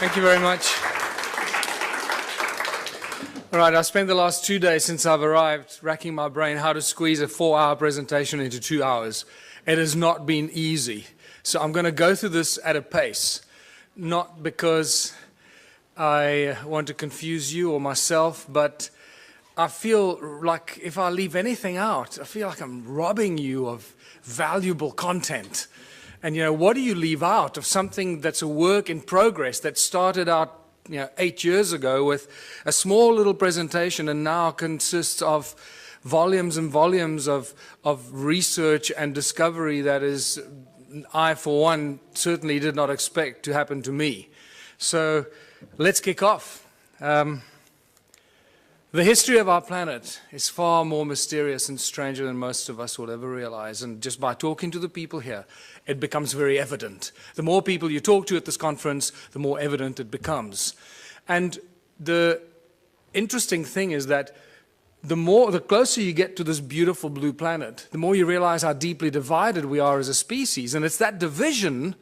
Thank you very much. All right, I spent the last 2 days since I've arrived racking my brain how to squeeze a 4-hour presentation into 2 hours. It has not been easy. So I'm going to go through this at a pace, not because I want to confuse you or myself, but I feel like if I leave anything out, I feel like I'm robbing you of valuable content. And, what do you leave out of something that's a work in progress that started out, 8 years ago with a small little presentation and now consists of volumes and volumes of research and discovery that is, I, for one, certainly did not expect to happen to me. So let's kick off. The history of our planet is far more mysterious and stranger than most of us will ever realize. And just by talking to the people here, it becomes very evident. The more people you talk to at this conference, the more evident it becomes. And the interesting thing is that the closer you get to this beautiful blue planet, the more you realize how deeply divided we are as a species. And it's that division,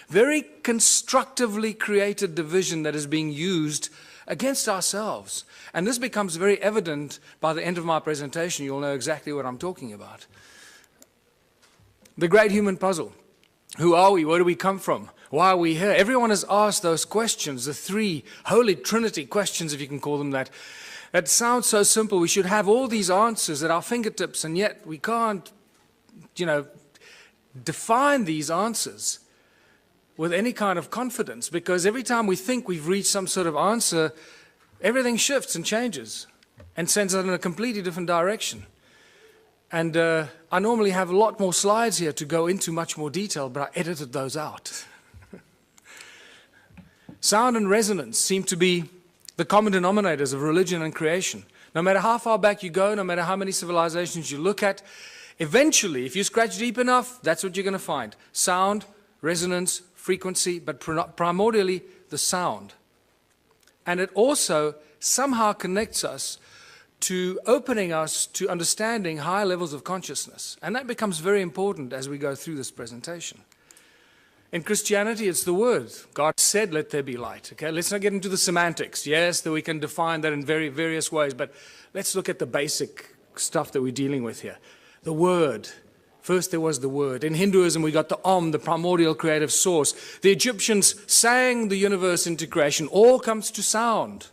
very constructively created division, that is being used against ourselves. And this becomes very evident by the end of my presentation. You'll know exactly what I'm talking about. The great human puzzle. Who are we? Where do we come from? Why are we here? Everyone has asked those questions, the three Holy Trinity questions, if you can call them that. That sounds so simple. We should have all these answers at our fingertips, and yet we can't, define these answers with any kind of confidence, because every time we think we've reached some sort of answer, everything shifts and changes and sends us in a completely different direction. And I normally have a lot more slides here to go into much more detail, but I edited those out. Sound and resonance seem to be the common denominators of religion and creation. No matter how far back you go, no matter how many civilizations you look at, eventually, if you scratch deep enough, that's what you're going to find. Sound, resonance, frequency, but primordially the sound. And it also somehow connects us to opening us to understanding high levels of consciousness. And that becomes very important as we go through this presentation. In Christianity, it's the word. God said, let there be light. Okay, let's not get into the semantics. Yes, that we can define that in very various ways, but let's look at the basic stuff that we're dealing with here. The word. First there was the word. In Hinduism, we got the Om, the primordial creative source. The Egyptians sang the universe into creation. All comes to sound.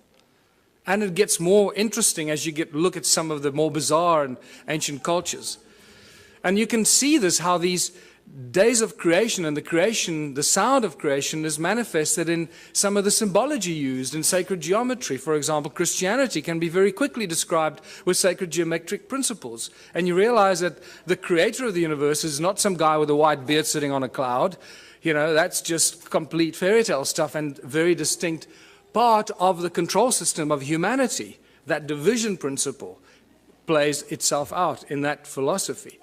And it gets more interesting as you look at some of the more bizarre and ancient cultures. And you can see this, how these days of creation and the sound of creation is manifested in some of the symbology used in sacred geometry. For example, Christianity can be very quickly described with sacred geometric principles. And you realize that the creator of the universe is not some guy with a white beard sitting on a cloud. That's just complete fairy tale stuff and very distinct part of the control system of humanity. That division principle plays itself out in that philosophy.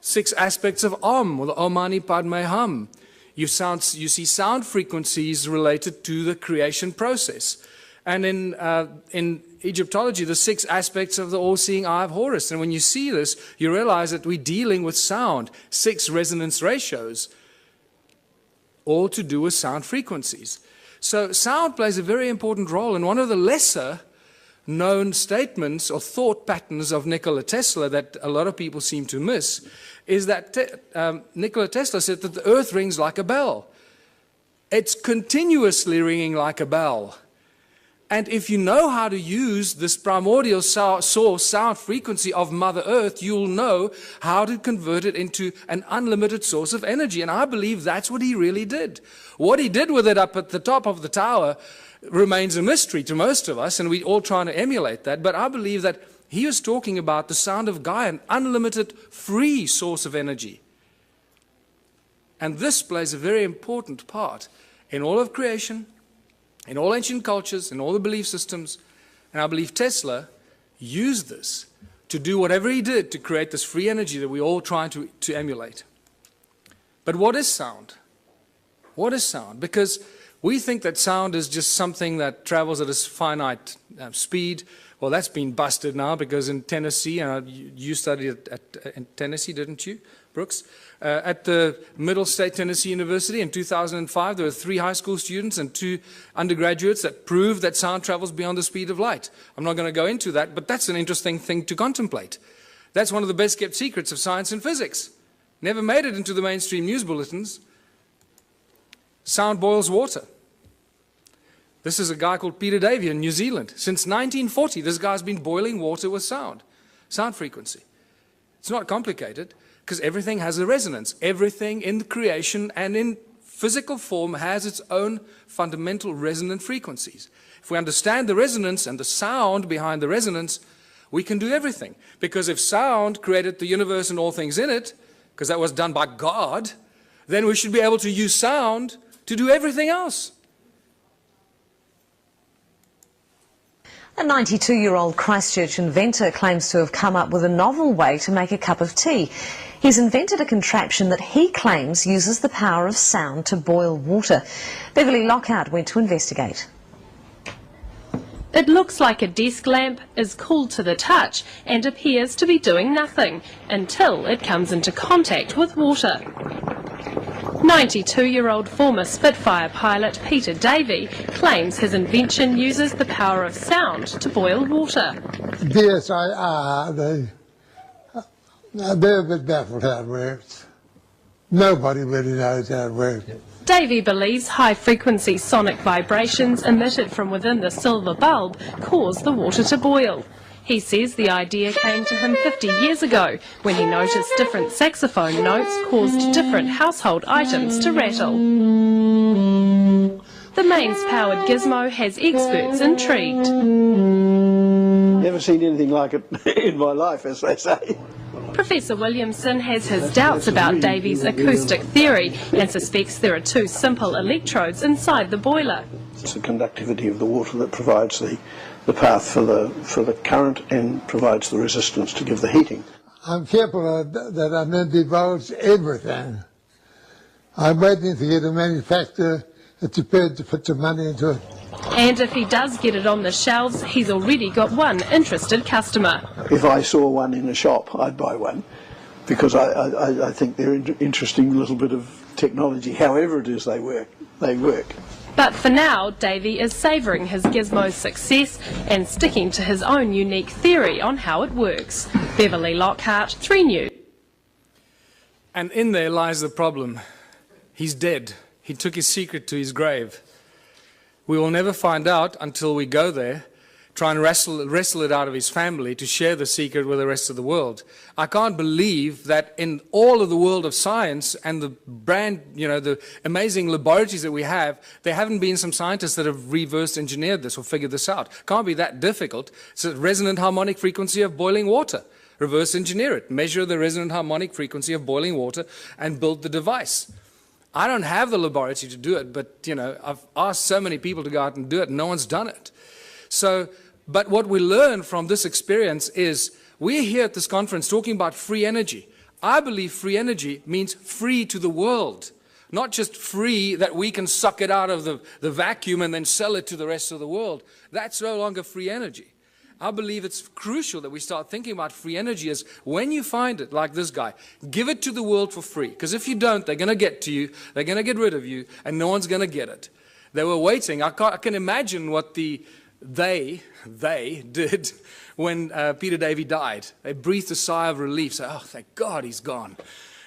6 aspects of Om, or the Om Mani Padme Hum. You see sound frequencies related to the creation process. And in Egyptology, the 6 aspects of the all-seeing eye of Horus. And when you see this, you realize that we're dealing with sound, 6 resonance ratios, all to do with sound frequencies. So sound plays a very important role, and one of the lesser known statements or thought patterns of Nikola Tesla that a lot of people seem to miss is that Nikola Tesla said that the earth rings like a bell. It's continuously ringing like a bell. And if you know how to use this primordial source sound frequency of Mother Earth, you'll know how to convert it into an unlimited source of energy. And I believe that's what he really did. What he did with it up at the top of the tower remains a mystery to most of us, and we're all trying to emulate that. But I believe that he was talking about the sound of Gaia, an unlimited free source of energy. And this plays a very important part in all of creation, in all ancient cultures, in all the belief systems. And I believe Tesla used this to do whatever he did to create this free energy that we're all trying to emulate. But what is sound? What is sound? Because we think that sound is just something that travels at a finite speed. Well, that's been busted now, because in Tennessee, you studied in Tennessee, didn't you? Brooks, at the Middle State Tennessee University in 2005. There were 3 high school students and 2 undergraduates that proved that sound travels beyond the speed of light. I'm not going to go into that, but that's an interesting thing to contemplate. That's one of the best kept secrets of science and physics. Never made it into the mainstream news bulletins. Sound boils water. This is a guy called Peter Davey in New Zealand. Since 1940, this guy's been boiling water with sound frequency. It's not complicated, because everything has a resonance. Everything in the creation and in physical form has its own fundamental resonant frequencies. If we understand the resonance and the sound behind the resonance, we can do everything. Because if sound created the universe and all things in it, because that was done by God, then we should be able to use sound to do everything else. A 92-year-old Christchurch inventor claims to have come up with a novel way to make a cup of tea. He's invented a contraption that he claims uses the power of sound to boil water. Beverly Lockhart went to investigate. It looks like a desk lamp, is cool to the touch and appears to be doing nothing until it comes into contact with water. 92-year-old former Spitfire pilot Peter Davey claims his invention uses the power of sound to boil water. DSIR, they're a bit baffled how it works. Nobody really knows how it works. Davey believes high-frequency sonic vibrations emitted from within the silver bulb cause the water to boil. He says the idea came to him 50 years ago when he noticed different saxophone notes caused different household items to rattle. The mains-powered gizmo has experts intrigued. Never seen anything like it in my life, as they say. Professor Williamson has his doubts about Davey's acoustic theory and suspects there are 2 simple electrodes inside the boiler. It's the conductivity of the water that provides the path for the current and provides the resistance to give the heating. I'm careful that I don't divulge everything. I'm waiting to get a manufacturer that's prepared to put some money into it. And if he does get it on the shelves, he's already got one interested customer. If I saw one in a shop, I'd buy one, because I think they're an interesting little bit of technology. However it is they work. But for now, Davey is savouring his gizmo's success and sticking to his own unique theory on how it works. Beverly Lockhart, 3 News. And in there lies the problem. He's dead. He took his secret to his grave. We will never find out until we go there, try and wrestle it out of his family to share the secret with the rest of the world. I can't believe that in all of the world of science and the the amazing laboratories that we have, there haven't been some scientists that have reverse engineered this or figured this out. Can't be that difficult. It's a resonant harmonic frequency of boiling water. Reverse engineer it. Measure the resonant harmonic frequency of boiling water and build the device. I don't have the laboratory to do it, but I've asked so many people to go out and do it, and no one's done it. So, but what we learn from this experience is we're here at this conference talking about free energy. I believe free energy means free to the world, not just free that we can suck it out of the vacuum and then sell it to the rest of the world. That's no longer free energy. I believe it's crucial that we start thinking about free energy as when you find it, like this guy, give it to the world for free. Because if you don't, they're going to get to you, they're going to get rid of you, and no one's going to get it. They were waiting. I can imagine what they did when Peter Davey died. They breathed a sigh of relief, say, oh, thank God he's gone.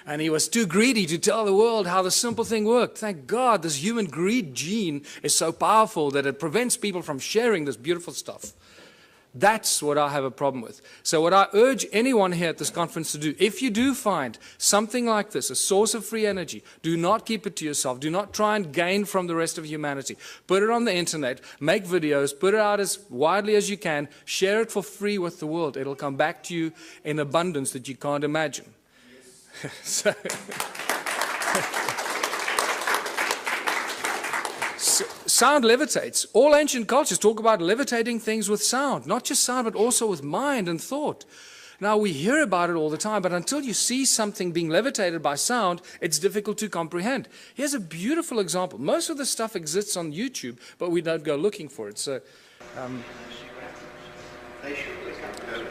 And he was too greedy to tell the world how the simple thing worked. Thank God this human greed gene is so powerful that it prevents people from sharing this beautiful stuff. That's what I have a problem with. So what I urge anyone here at this conference to do, if you do find something like this, a source of free energy, do not keep it to yourself. Do not try and gain from the rest of humanity. Put it on the internet, make videos, put it out as widely as you can, share it for free with the world. It'll come back to you in abundance that you can't imagine. Yes. Sound levitates. All ancient cultures talk about levitating things with sound, not just sound, but also with mind and thought. Now, we hear about it all the time, but until you see something being levitated by sound, it's difficult to comprehend. Here's a beautiful example. Most of the stuff exists on YouTube, but we don't go looking for it. So,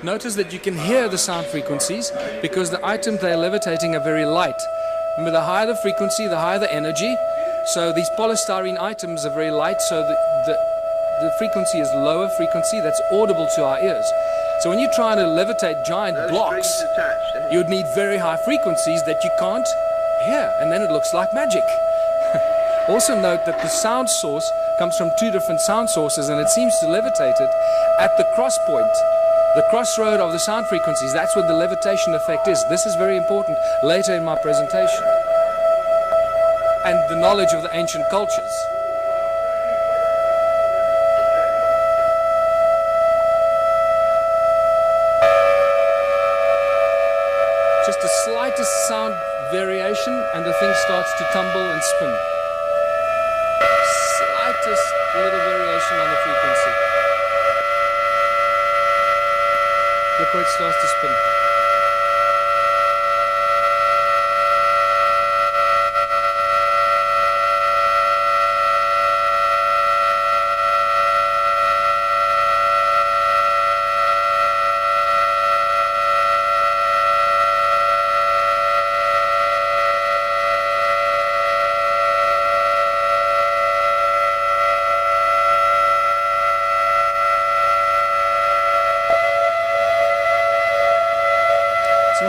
Notice that you can hear the sound frequencies because the items they're levitating are very light. Remember, the higher the frequency, the higher the energy. So these polystyrene items are very light, so the frequency is lower frequency that's audible to our ears. So when you're trying to levitate giant blocks, you would need very high frequencies that you can't hear, and then it looks like magic. Also note that the sound source comes from two different sound sources, and it seems to levitate it at the cross point, the crossroad of the sound frequencies. That's what the levitation effect is. This is very important later in my presentation. And the knowledge of the ancient cultures. Just the slightest sound variation and the thing starts to tumble and spin. Slightest little variation on the frequency. Look where it starts to spin.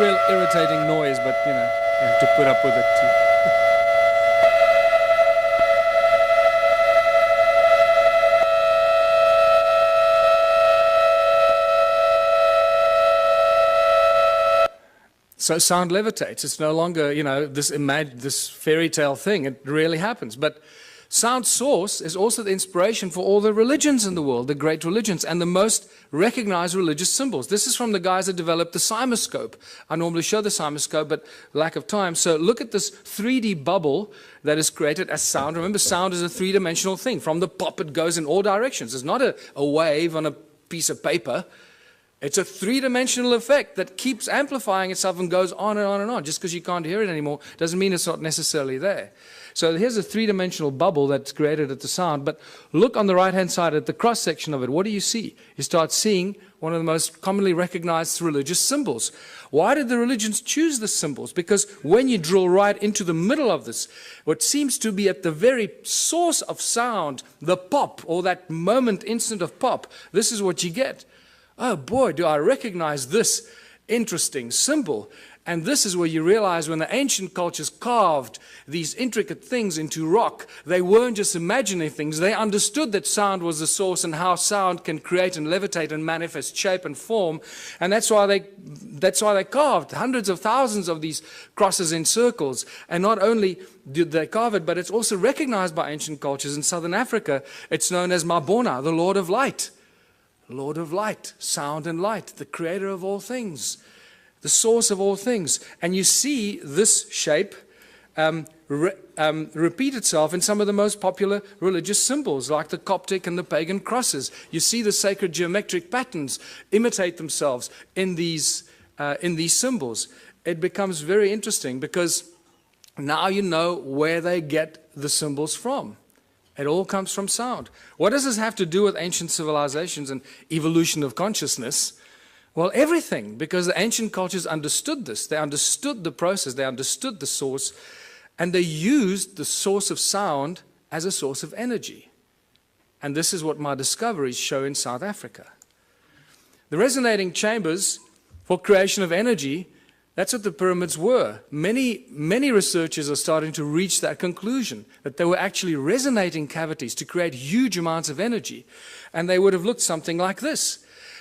Real irritating noise, but you know, you have to put up with it too. So sound levitates. It's no longer, you know, this fairy tale thing. It really happens. But sound source is also the inspiration for all the religions in the world, the great religions, and the most recognized religious symbols. This is from the guys that developed the CymaScope. I normally show the CymaScope, but lack of time. So look at this 3D bubble that is created as sound. Remember, sound is a three-dimensional thing. From the pop, it goes in all directions. It's not a wave on a piece of paper. It's a three-dimensional effect that keeps amplifying itself and goes on and on and on. Just because you can't hear it anymore doesn't mean it's not necessarily there. So here's a three-dimensional bubble that's created at the sound, but look on the right-hand side at the cross-section of it. What do you see? You start seeing one of the most commonly recognized religious symbols. Why did the religions choose the symbols? Because when you drill right into the middle of this, what seems to be at the very source of sound, the pop, or that moment, instant of pop, this is what you get. Oh boy, do I recognize this interesting symbol. And this is where you realize when the ancient cultures carved these intricate things into rock, they weren't just imagining things. They understood that sound was the source and how sound can create and levitate and manifest shape and form. And that's why they carved hundreds of thousands of these crosses in circles. And not only did they carve it, but it's also recognized by ancient cultures. In southern Africa, it's known as Mabona, the Lord of Light. Lord of Light, sound and light, the creator of all things, the source of all things. And you see this shape repeat itself in some of the most popular religious symbols, like the Coptic and the pagan crosses. You see the sacred geometric patterns imitate themselves in these symbols. It becomes very interesting because now you know where they get the symbols from. It all comes from sound. What does this have to do with ancient civilizations and evolution of consciousness? Well, everything, because the ancient cultures understood this. They understood the process, they understood the source, and they used the source of sound as a source of energy. And this is what my discoveries show in South Africa. The resonating chambers for creation of energy, that's what the pyramids were. Many researchers are starting to reach that conclusion, that they were actually resonating cavities to create huge amounts of energy. And they would have looked something like this.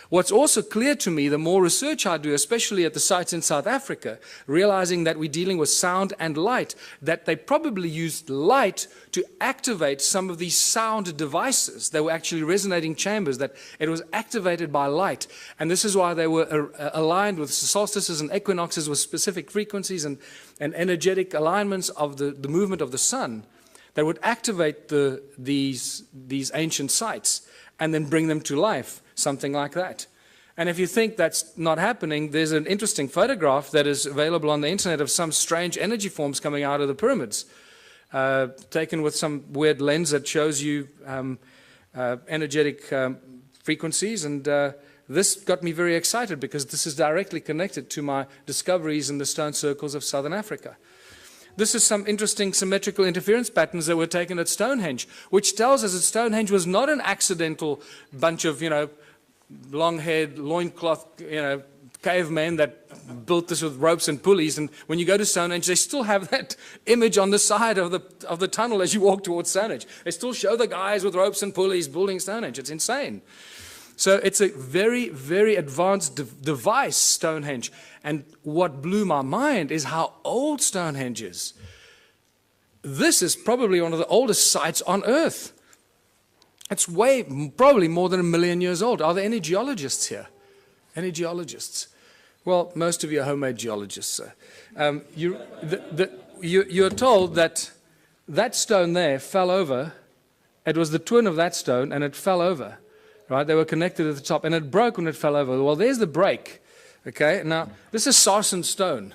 What's also clear to me, the more research I do, especially at the sites in South Africa, realizing that we're dealing with sound and light, that they probably used light to activate some of these sound devices. They were actually resonating chambers, that it was activated by light. And this is why they were aligned with solstices and equinoxes with specific frequencies and energetic alignments of the movement of the sun that would activate these ancient sites and then bring them to life. Something like that. And if you think that's not happening, there's an interesting photograph that is available on the internet of some strange energy forms coming out of the pyramids, taken with some weird lens that shows you energetic frequencies, and this got me very excited because this is directly connected to my discoveries in the stone circles of southern Africa. This is some interesting symmetrical interference patterns that were taken at Stonehenge, which tells us that Stonehenge was not an accidental bunch of, long-haired, loincloth, cavemen that built this with ropes and pulleys. And when you go to Stonehenge, they still have that image on the side of the tunnel as you walk towards Stonehenge. They still show the guys with ropes and pulleys building Stonehenge. It's insane. So it's a very, very advanced device, Stonehenge. And what blew my mind is how old Stonehenge is. This is probably one of the oldest sites on Earth. It's probably more than 1 million years old. Are there any geologists here? Any geologists? Well, most of you are homemade geologists. You're told that that stone there fell over. It was the twin of that stone, and it fell over. Right? They were connected at the top, and it broke when it fell over. Well, there's the break. Okay, now this is sarsen stone.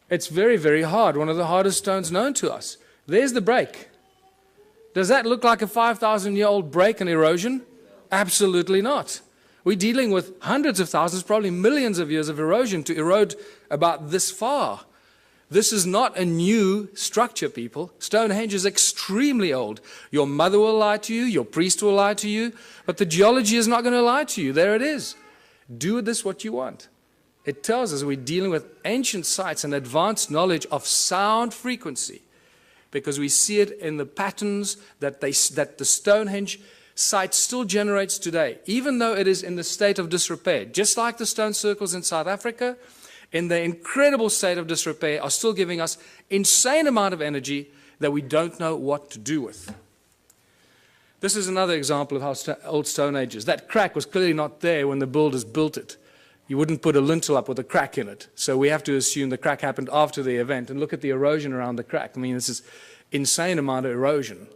It's very, very hard, one of the hardest stones known to us. There's the break. Does that look like a 5,000-year-old break and erosion? Absolutely not. We're dealing with hundreds of thousands, probably millions of years of erosion to erode about this far. This is not a new structure, people. Stonehenge is extremely old. Your mother will lie to you, your priest will lie to you, but the geology is not going to lie to you. There it is. Do with this what you want. It tells us we're dealing with ancient sites and advanced knowledge of sound frequency, because we see it in the patterns that the Stonehenge site still generates today, even though it is in the state of disrepair. Just like the stone circles in South Africa, in the incredible state of disrepair, are still giving us insane amount of energy that we don't know what to do with. This is another example of how old Stonehenge is. That crack was clearly not there when the builders built it. You wouldn't put a lintel up with a crack in it. So we have to assume the crack happened after the event. And look at the erosion around the crack. I mean, this is insane amount of erosion.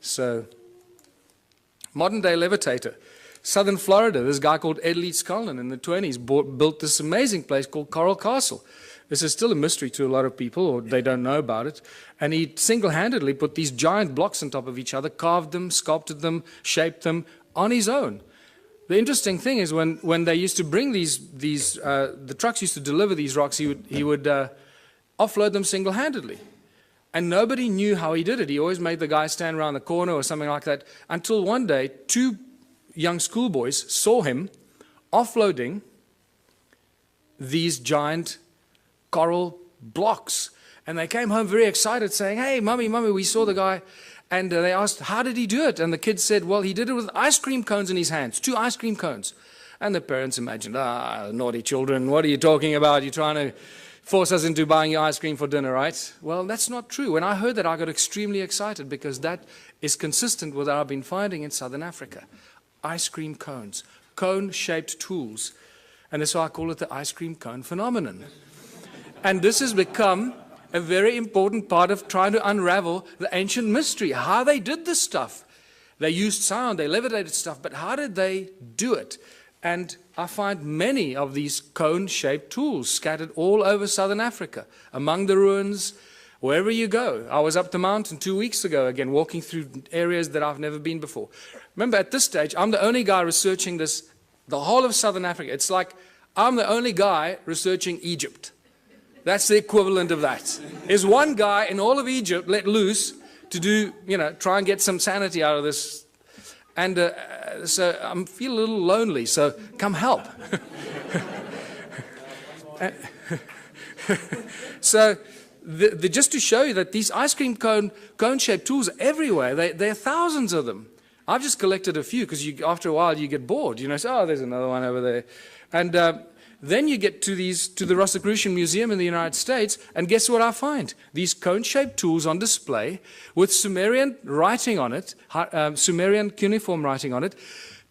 So, modern day levitator. Southern Florida, this guy called Ed Leeds Cullen in the 20s built this amazing place called Coral Castle. This is still a mystery to a lot of people, or they don't know about it. And he single-handedly put these giant blocks on top of each other, carved them, sculpted them, shaped them on his own. The interesting thing is when they used to bring the trucks used to deliver these rocks, he would offload them single-handedly. And nobody knew how he did it. He always made the guy stand around the corner or something like that, until one day, 2 young schoolboys saw him offloading these giant coral blocks. And they came home very excited saying, "Hey, Mummy, we saw the guy." And they asked, "How did he do it?" And the kid said, "Well, he did it with ice cream cones in his hands, 2 ice cream cones." And the parents imagined, naughty children, what are you talking about? You're trying to force us into buying your ice cream for dinner, right? Well, that's not true. When I heard that, I got extremely excited, because that is consistent with what I've been finding in southern Africa. Ice cream cones, cone-shaped tools. And that's why I call it the ice cream cone phenomenon. And this has become a very important part of trying to unravel the ancient mystery, how they did this stuff. They used sound, they levitated stuff, but how did they do it? And I find many of these cone-shaped tools scattered all over southern Africa, among the ruins, wherever you go. I was up the mountain 2 weeks ago, again, walking through areas that I've never been before. Remember, at this stage, I'm the only guy researching this, the whole of southern Africa. It's like I'm the only guy researching Egypt. That's the equivalent of that. There's one guy in all of Egypt let loose to do, try and get some sanity out of this. And so I feel a little lonely, so come help. So just to show you that these ice cream cone-shaped tools are everywhere. There are thousands of them. I've just collected a few, because after a while you get bored. Say, oh, there's another one over there. And then you get to the Rosicrucian Museum in the United States, and guess what I find? These cone-shaped tools on display with Sumerian writing on it, Sumerian cuneiform writing on it,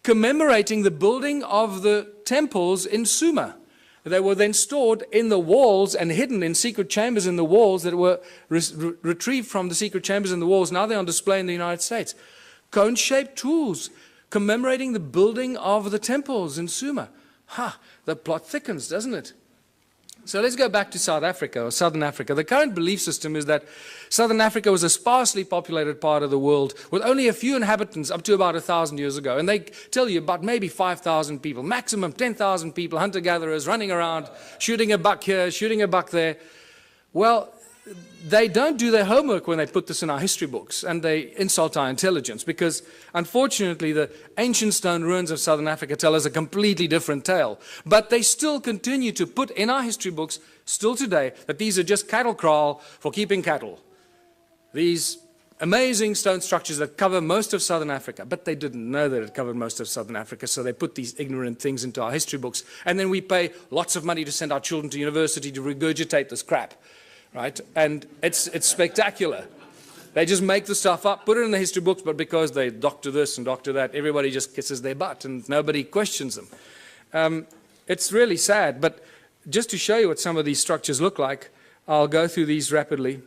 commemorating the building of the temples in Sumer. They were then stored in the walls and hidden in secret chambers in the walls that were retrieved from the secret chambers in the walls. Now they're on display in the United States. Cone-shaped tools commemorating the building of the temples in Sumer. The plot thickens, doesn't it? So let's go back to South Africa, or Southern Africa. The current belief system is that Southern Africa was a sparsely populated part of the world with only a few inhabitants up to about 1,000 years ago. And they tell you about maybe 5,000 people, maximum 10,000 people, hunter-gatherers running around, shooting a buck here, shooting a buck there. Well, they don't do their homework when they put this in our history books, and they insult our intelligence, because unfortunately the ancient stone ruins of Southern Africa tell us a completely different tale. But they still continue to put in our history books, still today, that these are just cattle kraal for keeping cattle. These amazing stone structures that cover most of Southern Africa, but they didn't know that it covered most of Southern Africa, so they put these ignorant things into our history books, and then we pay lots of money to send our children to university to regurgitate this crap. Right? And it's spectacular. They just make the stuff up, put it in the history books, but because they doctor this and doctor that, everybody just kisses their butt and nobody questions them. It's really sad, but just to show you what some of these structures look like, I'll go through these rapidly.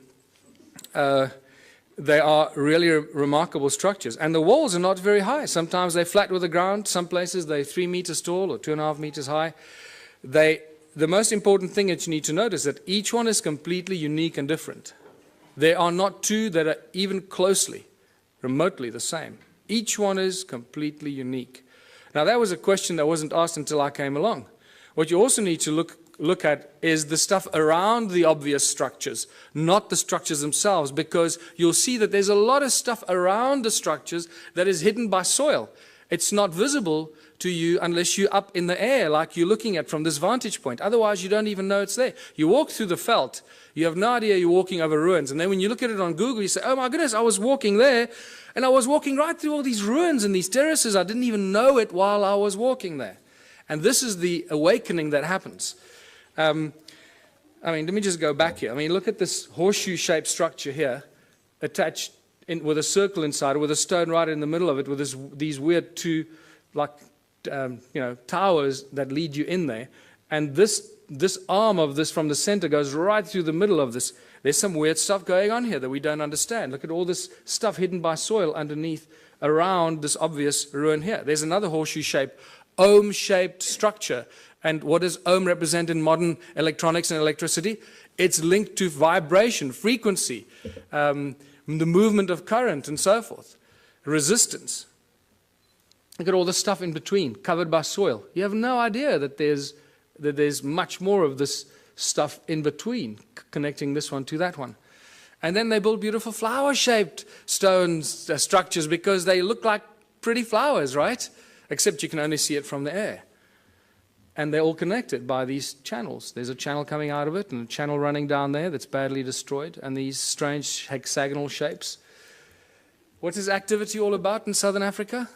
They are really remarkable structures. And the walls are not very high. Sometimes they're flat with the ground. Some places they're 3 meters tall or 2.5 meters high. The most important thing that you need to notice is that each one is completely unique and different. There are not two that are even closely, remotely the same. Each one is completely unique. Now that was a question that wasn't asked until I came along. What you also need to look at is the stuff around the obvious structures, not the structures themselves, because you'll see that there's a lot of stuff around the structures that is hidden by soil. It's not visible to you unless you're up in the air, like you're looking at from this vantage point. Otherwise, you don't even know it's there. You walk through the veld, you have no idea you're walking over ruins. And then when you look at it on Google, you say, oh my goodness, I was walking there, and I was walking right through all these ruins and these terraces. I didn't even know it while I was walking there. And this is the awakening that happens. I mean, let me just go back here. I mean, look at this horseshoe-shaped structure here, attached with a circle inside, with a stone right in the middle of it, with these weird two, like, towers that lead you in there. And this arm of this from the center goes right through the middle of this. There's some weird stuff going on here that we don't understand. Look at all this stuff hidden by soil underneath, around this obvious ruin here. There's another horseshoe-shaped, ohm-shaped structure. And what does ohm represent in modern electronics and electricity? It's linked to vibration, frequency, the movement of current, and so forth. Resistance. Look at all the stuff in between, covered by soil. You have no idea that there's much more of this stuff in between, connecting this one to that one. And then they build beautiful flower-shaped stone structures because they look like pretty flowers, right? Except you can only see it from the air. And they're all connected by these channels. There's a channel coming out of it and a channel running down there that's badly destroyed, and these strange hexagonal shapes. What is activity all about in Southern Africa?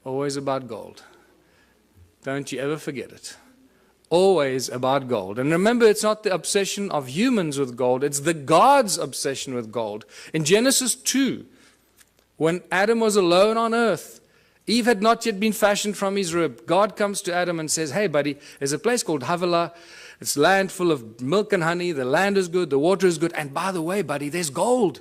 Always about gold. Don't you ever forget it. Always about gold. And remember, it's not the obsession of humans with gold, it's the God's obsession with gold. In Genesis 2, when Adam was alone on earth, Eve had not yet been fashioned from his rib. God comes to Adam and says, hey buddy, there's a place called Havilah. It's land full of milk and honey. The land is good, the water is good. And by the way, buddy, there's gold.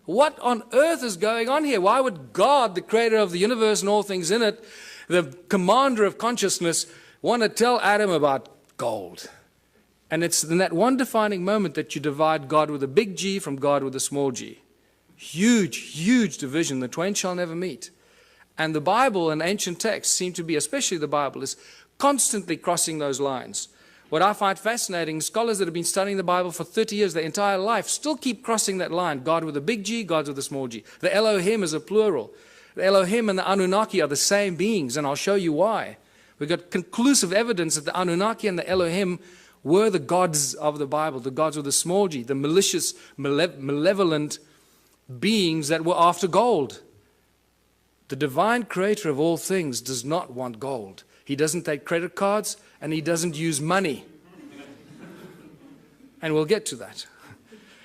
What on earth is going on here? Why would God, the creator of the universe and all things in it, the commander of consciousness, want to tell Adam about gold? And it's in that one defining moment that you divide God with a big G from God with a small g. Huge, huge division. The twain shall never meet. And the Bible and ancient texts seem to be, especially the Bible, is constantly crossing those lines. What I find fascinating, scholars that have been studying the Bible for 30 years, their entire life, still keep crossing that line. God with a big G, God with a small g. The Elohim is a plural. The Elohim and the Anunnaki are the same beings, and I'll show you why. We've got conclusive evidence that the Anunnaki and the Elohim were the gods of the Bible, the gods with a small g, the malicious, malevolent beings that were after gold. The divine creator of all things does not want gold. He doesn't take credit cards, and he doesn't use money. And we'll get to that.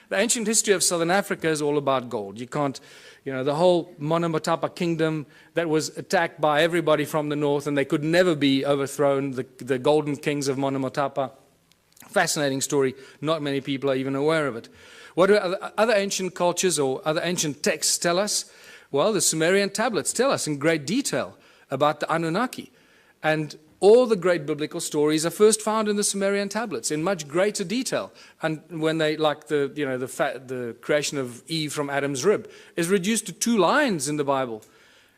The ancient history of Southern Africa is all about gold. You can't, the whole Monomotapa kingdom that was attacked by everybody from the north, and they could never be overthrown, the golden kings of Monomotapa. Fascinating story. Not many people are even aware of it. What do other ancient cultures or other ancient texts tell us? Well, the Sumerian tablets tell us in great detail about the Anunnaki. And all the great biblical stories are first found in the Sumerian tablets in much greater detail. And when they, like the creation of Eve from Adam's rib, is reduced to 2 lines in the Bible.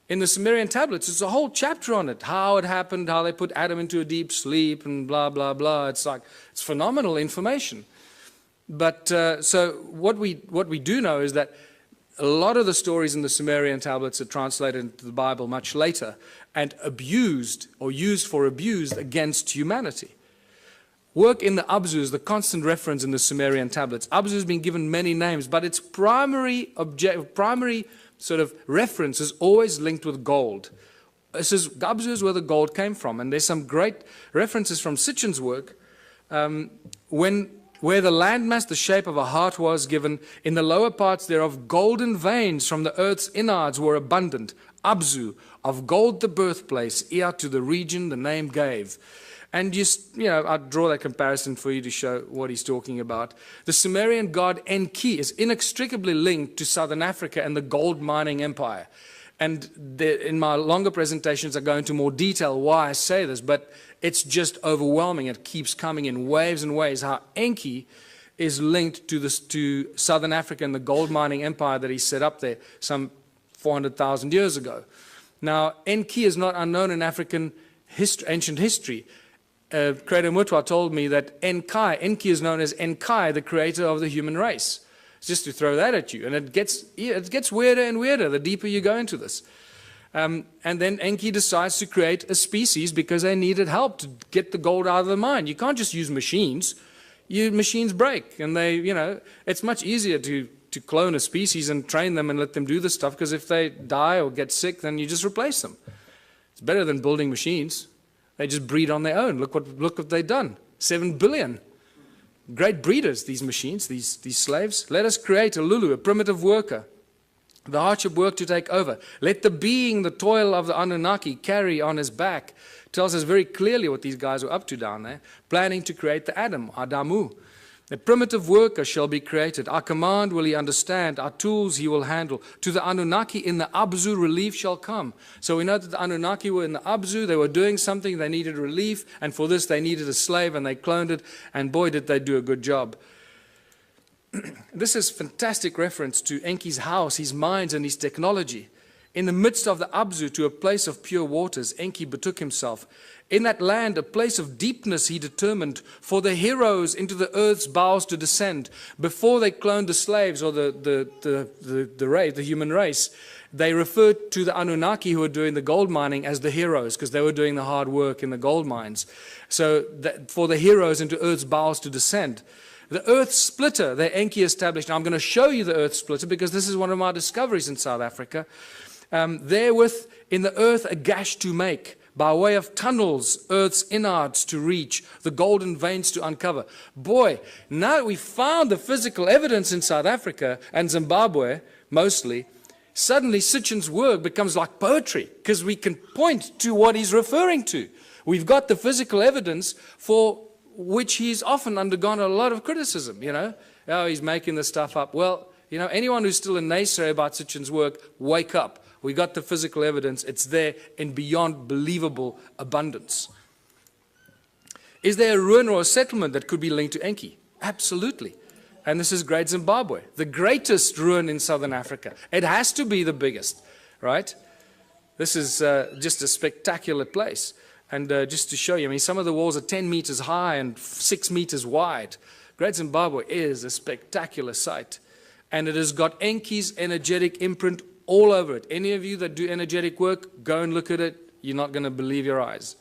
In the Sumerian tablets, it's a whole chapter on it, how it happened, how they put Adam into a deep sleep, and blah, blah, blah. It's phenomenal information. But so what we do know is that a lot of the stories in the Sumerian tablets are translated into the Bible much later and abused or used for abuse against humanity. Work in the Abzu is the constant reference in the Sumerian tablets. Abzu has been given many names, but its primary sort of reference is always linked with gold. This is Abzu is where the gold came from, and there's some great references from Sitchin's work where the landmass, the shape of a heart was given, in the lower parts thereof golden veins from the earth's innards were abundant. Abzu, of gold the birthplace, Ea to the region the name gave. And I'll draw that comparison for you to show what he's talking about. The Sumerian god Enki is inextricably linked to Southern Africa and the gold mining empire. And in my longer presentations, I go into more detail why I say this, but it's just overwhelming. It keeps coming in waves and waves, how Enki is linked to Southern Africa and the gold mining empire that he set up there some 400,000 years ago. Now, Enki is not unknown in African ancient history. Credo Mutwa told me that Enki is known as Enkai, the creator of the human race. Just to throw that at you. And it gets weirder and weirder the deeper you go into this. And then Enki decides to create a species because they needed help to get the gold out of the mine. You can't just use machines. Machines break. And it's much easier to clone a species and train them and let them do this stuff, because if they die or get sick, then you just replace them. It's better than building machines. They just breed on their own. Look what they've done. 7 billion. Great breeders, these machines, these slaves. Let us create a Lulu, a primitive worker. The hardship work to take over. Let the being, the toil of the Anunnaki carry on his back. Tells us very clearly what these guys were up to down there. Planning to create the Adam, Adamu. A primitive worker shall be created. Our command will he understand. Our tools he will handle. To the Anunnaki in the Abzu relief shall come. So we know that the Anunnaki were in the Abzu. They were doing something. They needed relief. And for this they needed a slave, and they cloned it. And boy, did they do a good job. This is fantastic reference to Enki's house, his mines, and his technology. In the midst of the Abzu, to a place of pure waters, Enki betook himself. In that land, a place of deepness he determined for the heroes into the earth's bowels to descend. Before they cloned the slaves or the human race, they referred to the Anunnaki who were doing the gold mining as the heroes, because they were doing the hard work in the gold mines. So for the heroes into earth's bowels to descend. The earth splitter that Enki established. Now I'm going to show you the earth splitter because this is one of my discoveries in South Africa. Therewith in the earth a gash to make, by way of tunnels, earth's innards to reach, the golden veins to uncover. Boy, now that we found the physical evidence in South Africa and Zimbabwe, mostly, suddenly Sitchin's work becomes like poetry, because we can point to what he's referring to. We've got the physical evidence for which he's often undergone a lot of criticism, Oh, he's making this stuff up. Well, anyone who's still a naysayer about Sitchin's work, wake up. We got the physical evidence. It's there in beyond believable abundance. Is there a ruin or a settlement that could be linked to Enki? Absolutely. And this is Great Zimbabwe, the greatest ruin in southern Africa. It has to be the biggest, right? This is just a spectacular place. And just to show you, some of the walls are 10 meters high and 6 meters wide. Great Zimbabwe is a spectacular sight. And it has got Enki's energetic imprint all over it. Any of you that do energetic work, go and look at it. You're not going to believe your eyes.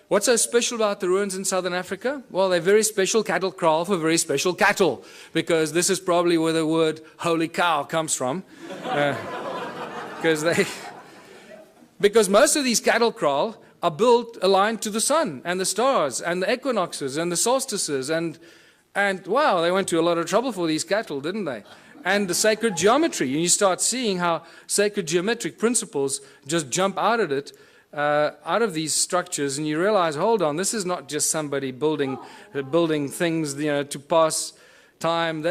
What's so special about the ruins in southern Africa? Well, they're very special cattle kraal for very special cattle, because this is probably where the word holy cow comes from. Because most of these cattle kraal are built aligned to the sun and the stars and the equinoxes and the solstices, and wow, they went to a lot of trouble for these cattle, didn't they? And the sacred geometry, and you start seeing how sacred geometric principles just jump out of it, out of these structures, and you realize, hold on, this is not just somebody building things, to pass time.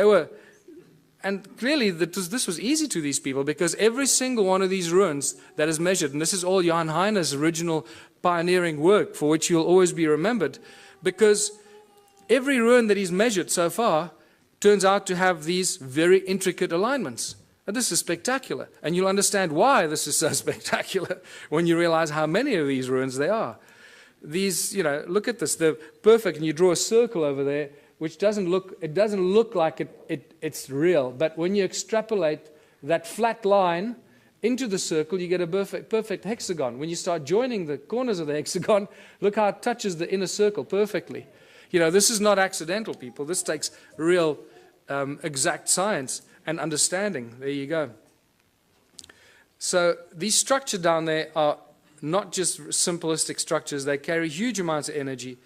And clearly this was easy to these people, because every single one of these ruins that is measured, and this is all Jan Heine's original pioneering work for which you'll always be remembered, because every ruin that he's measured so far turns out to have these very intricate alignments. And this is spectacular. And you'll understand why this is so spectacular when you realize how many of these ruins there are. These, look at this, they're perfect, and you draw a circle over there, which doesn't look like it's real. But when you extrapolate that flat line into the circle, you get a perfect hexagon. When you start joining the corners of the hexagon, look how it touches the inner circle perfectly. This is not accidental, people. This takes real exact science and understanding. There you go. So these structures down there are not just simplistic structures. They carry huge amounts of energy.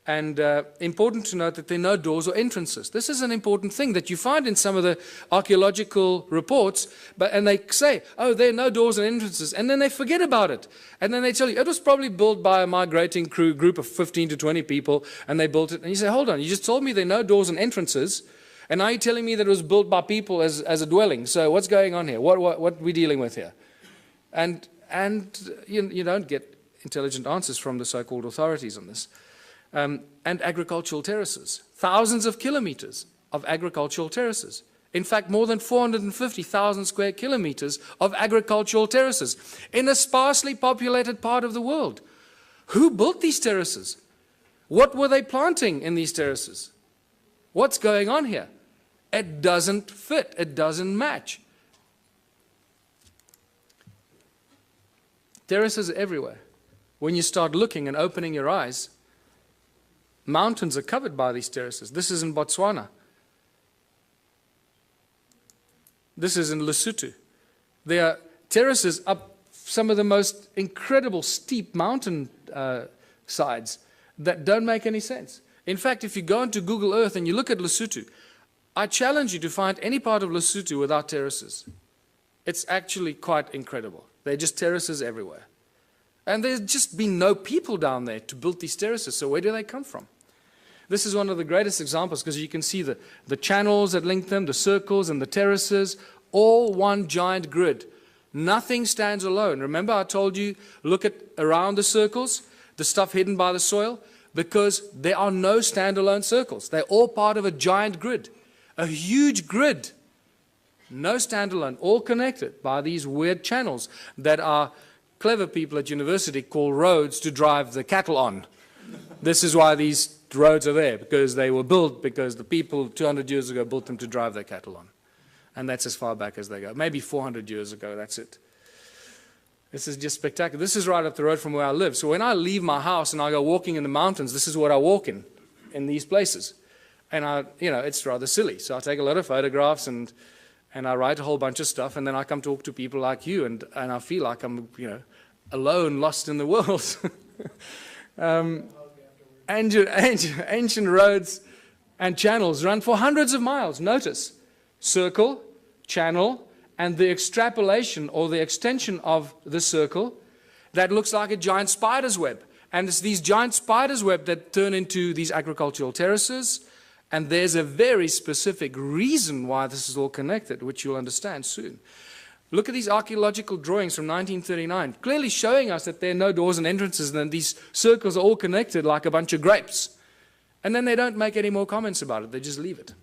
And important to note that there are no doors or entrances. This is an important thing that you find in some of the archaeological reports, and they say, oh, there are no doors and entrances, and then they forget about it. And then they tell you, it was probably built by a migrating group of 15 to 20 people, and they built it. And you say, hold on, you just told me there are no doors and entrances, and now you're telling me that it was built by people as a dwelling. So what's going on here? What are we dealing with here? And you don't get intelligent answers from the so-called authorities on this. And agricultural terraces. Thousands of kilometers of agricultural terraces. In fact, more than 450,000 square kilometers of agricultural terraces in a sparsely populated part of the world. Who built these terraces? What were they planting in these terraces? What's going on here? It doesn't fit. It doesn't match. Terraces are everywhere. When you start looking and opening your eyes, mountains are covered by these terraces. This is in Botswana. This is in Lesotho. There are terraces up some of the most incredible steep mountain sides that don't make any sense. In fact, if you go into Google Earth and you look at Lesotho, I challenge you to find any part of Lesotho without terraces. It's actually quite incredible. There are just terraces everywhere. And there's just been no people down there to build these terraces, so where do they come from? This is one of the greatest examples, because you can see the channels that link them, the circles and the terraces, all one giant grid. Nothing stands alone. Remember I told you, look at around the circles, the stuff hidden by the soil, because there are no standalone circles. They're all part of a giant grid, a huge grid. No standalone, all connected by these weird channels that are clever people at university call roads to drive the cattle on. This is why these roads are there, because they were built because the people 200 years ago built them to drive their cattle on. And that's as far back as they go. Maybe 400 years ago, that's it. This is just spectacular. This is right up the road from where I live. So when I leave my house and I go walking in the mountains, this is what I walk in these places. And it's rather silly. So I take a lot of photographs and I write a whole bunch of stuff, and then I come talk to people like you, and I feel like I'm, alone, lost in the world. Ancient roads and channels run for hundreds of miles. Notice, circle, channel, and the extrapolation or the extension of the circle that looks like a giant spider's web. And it's these giant spider's web that turn into these agricultural terraces. And there's a very specific reason why this is all connected, which you'll understand soon. Look at these archaeological drawings from 1939, clearly showing us that there are no doors and entrances, and these circles are all connected like a bunch of grapes. And then they don't make any more comments about it, they just leave it.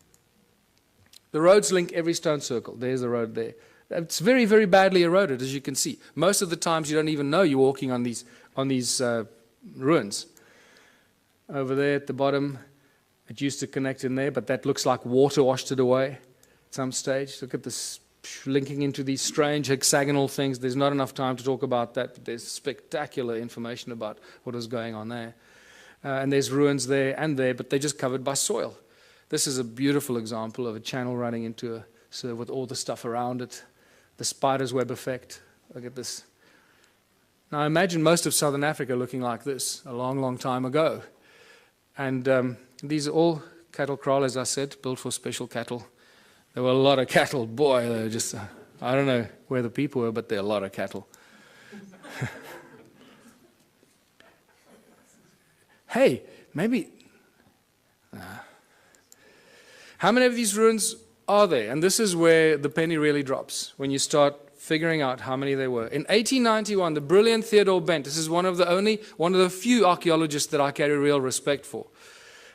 The roads link every stone circle. There's the road there. It's very, very badly eroded, as you can see. Most of the times you don't even know you're walking on these ruins. Over there at the bottom, it used to connect in there, but that looks like water washed it away at some stage. Look at this linking into these strange hexagonal things. There's not enough time to talk about that, but there's spectacular information about what is going on there. And there's ruins there and there, but they're just covered by soil. This is a beautiful example of a channel running into with all the stuff around it. The spider's web effect. Look at this. Now imagine most of southern Africa looking like this a long, long time ago. And these are all cattle kraal, as I said, built for special cattle. There were a lot of cattle. Boy, they were just, I don't know where the people were, but there are a lot of cattle. Hey, maybe... How many of these ruins are there? And this is where the penny really drops, when you start figuring out how many there were. In 1891, the brilliant Theodore Bent, this is one of the few archaeologists that I carry real respect for,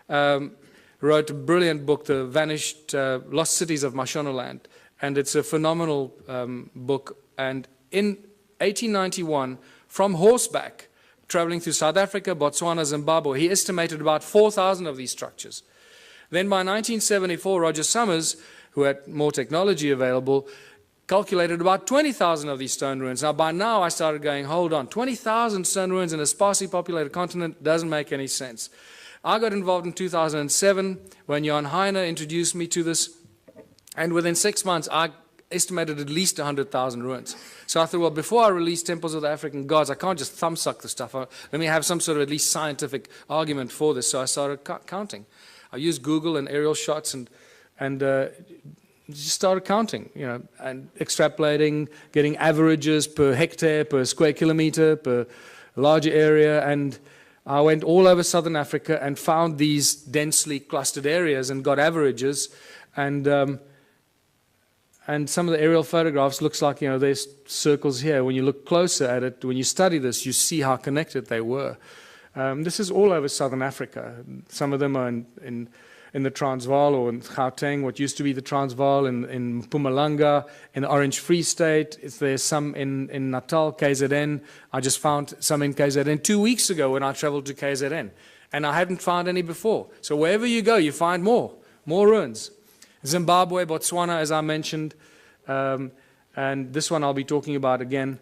wrote a brilliant book, The Vanished Lost Cities of Mashonaland, and it's a phenomenal book. And in 1891, from horseback, traveling through South Africa, Botswana, Zimbabwe, he estimated about 4,000 of these structures. Then by 1974, Roger Summers, who had more technology available, calculated about 20,000 of these stone ruins. Now, by now, I started going, hold on, 20,000 stone ruins in a sparsely populated continent doesn't make any sense. I got involved in 2007 when Jan Heine introduced me to this, and within 6 months, I estimated at least 100,000 ruins. So I thought, well, before I release Temples of the African Gods, I can't just thumbsuck the stuff. Let me have some sort of at least scientific argument for this. So I started counting. I used Google and aerial shots and just started counting, and extrapolating, getting averages per hectare, per square kilometer, per larger area. And I went all over southern Africa and found these densely clustered areas and got averages. And some of the aerial photographs looks like, there's circles here. When you look closer at it, when you study this, you see how connected they were. This is all over southern Africa. Some of them are in the Transvaal or in Gauteng, what used to be the Transvaal, in Mpumalanga, in the Orange Free State. There's some in Natal, KZN. I just found some in KZN 2 weeks ago when I traveled to KZN. And I hadn't found any before. So wherever you go, you find more ruins. Zimbabwe, Botswana, as I mentioned. And this one I'll be talking about again.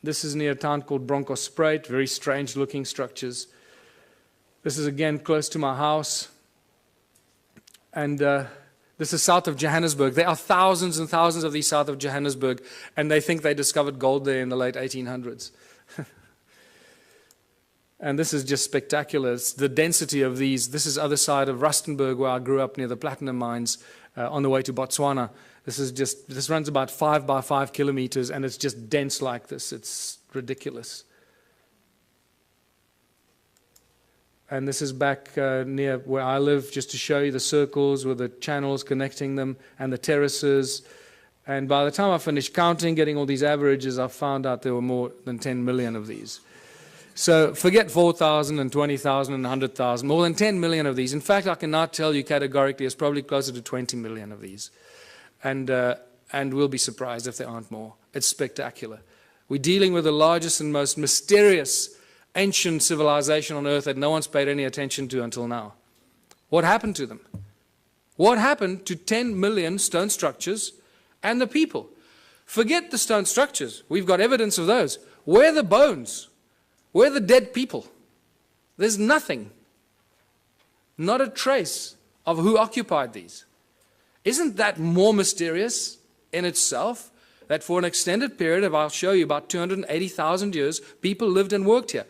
This is near a town called Bronkhorstspruit, very strange looking structures. This is again close to my house. And this is south of Johannesburg. There are thousands and thousands of these south of Johannesburg, and they think they discovered gold there in the late 1800s. And this is just spectacular. It's the density of these. This is other side of Rustenburg, where I grew up near the platinum mines on the way to Botswana. This runs about 5 by 5 kilometers, and it's just dense like this. It's ridiculous. And this is back near where I live, just to show you the circles with the channels connecting them and the terraces. And by the time I finished counting, getting all these averages, I found out there were more than 10 million of these. So forget 4,000 and 20,000 and 100,000, more than 10 million of these. In fact, I can now tell you categorically it's probably closer to 20 million of these. And we'll be surprised if there aren't more. It's spectacular. We're dealing with the largest and most mysterious ancient civilization on earth that no one's paid any attention to until now. What happened to them? What happened to 10 million stone structures and the people? Forget the stone structures. We've got evidence of those. Where are the bones? Where are the dead people? There's nothing. Not a trace of who occupied these. Isn't that more mysterious in itself? That for an extended period of, I'll show you, about 280,000 years, people lived and worked here.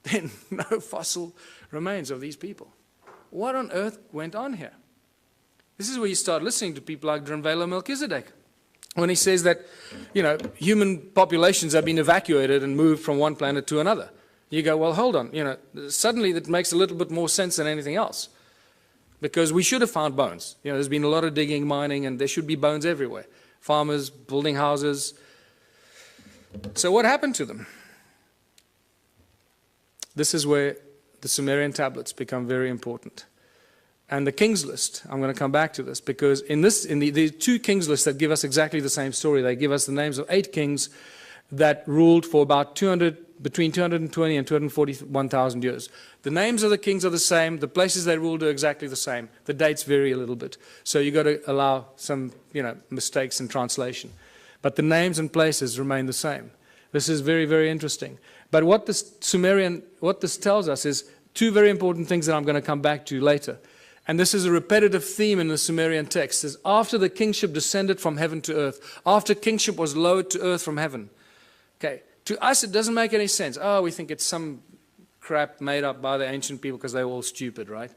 Then no fossil remains of these people. What on earth went on here? This is where you start listening to people like Drunvalo Melchizedek, when he says that, human populations have been evacuated and moved from one planet to another. You go, well, hold on, suddenly that makes a little bit more sense than anything else. Because we should have found bones. There's been a lot of digging, mining, and there should be bones everywhere. Farmers, building houses. So what happened to them? This is where the Sumerian tablets become very important. And the King's List, I'm going to come back to this, because in the two King's Lists that give us exactly the same story. They give us the names of 8 kings that ruled for about between 220 and 241,000 years. The names of the kings are the same. The places they ruled are exactly the same. The dates vary a little bit. So you've got to allow some mistakes in translation. But the names and places remain the same. This is very, very interesting. But what this tells us is 2 very important things that I'm going to come back to later. And this is a repetitive theme in the Sumerian text. Is after the kingship descended from heaven to earth, after kingship was lowered to earth from heaven. Okay, to us it doesn't make any sense. Oh, we think it's some crap made up by the ancient people because they were all stupid, right?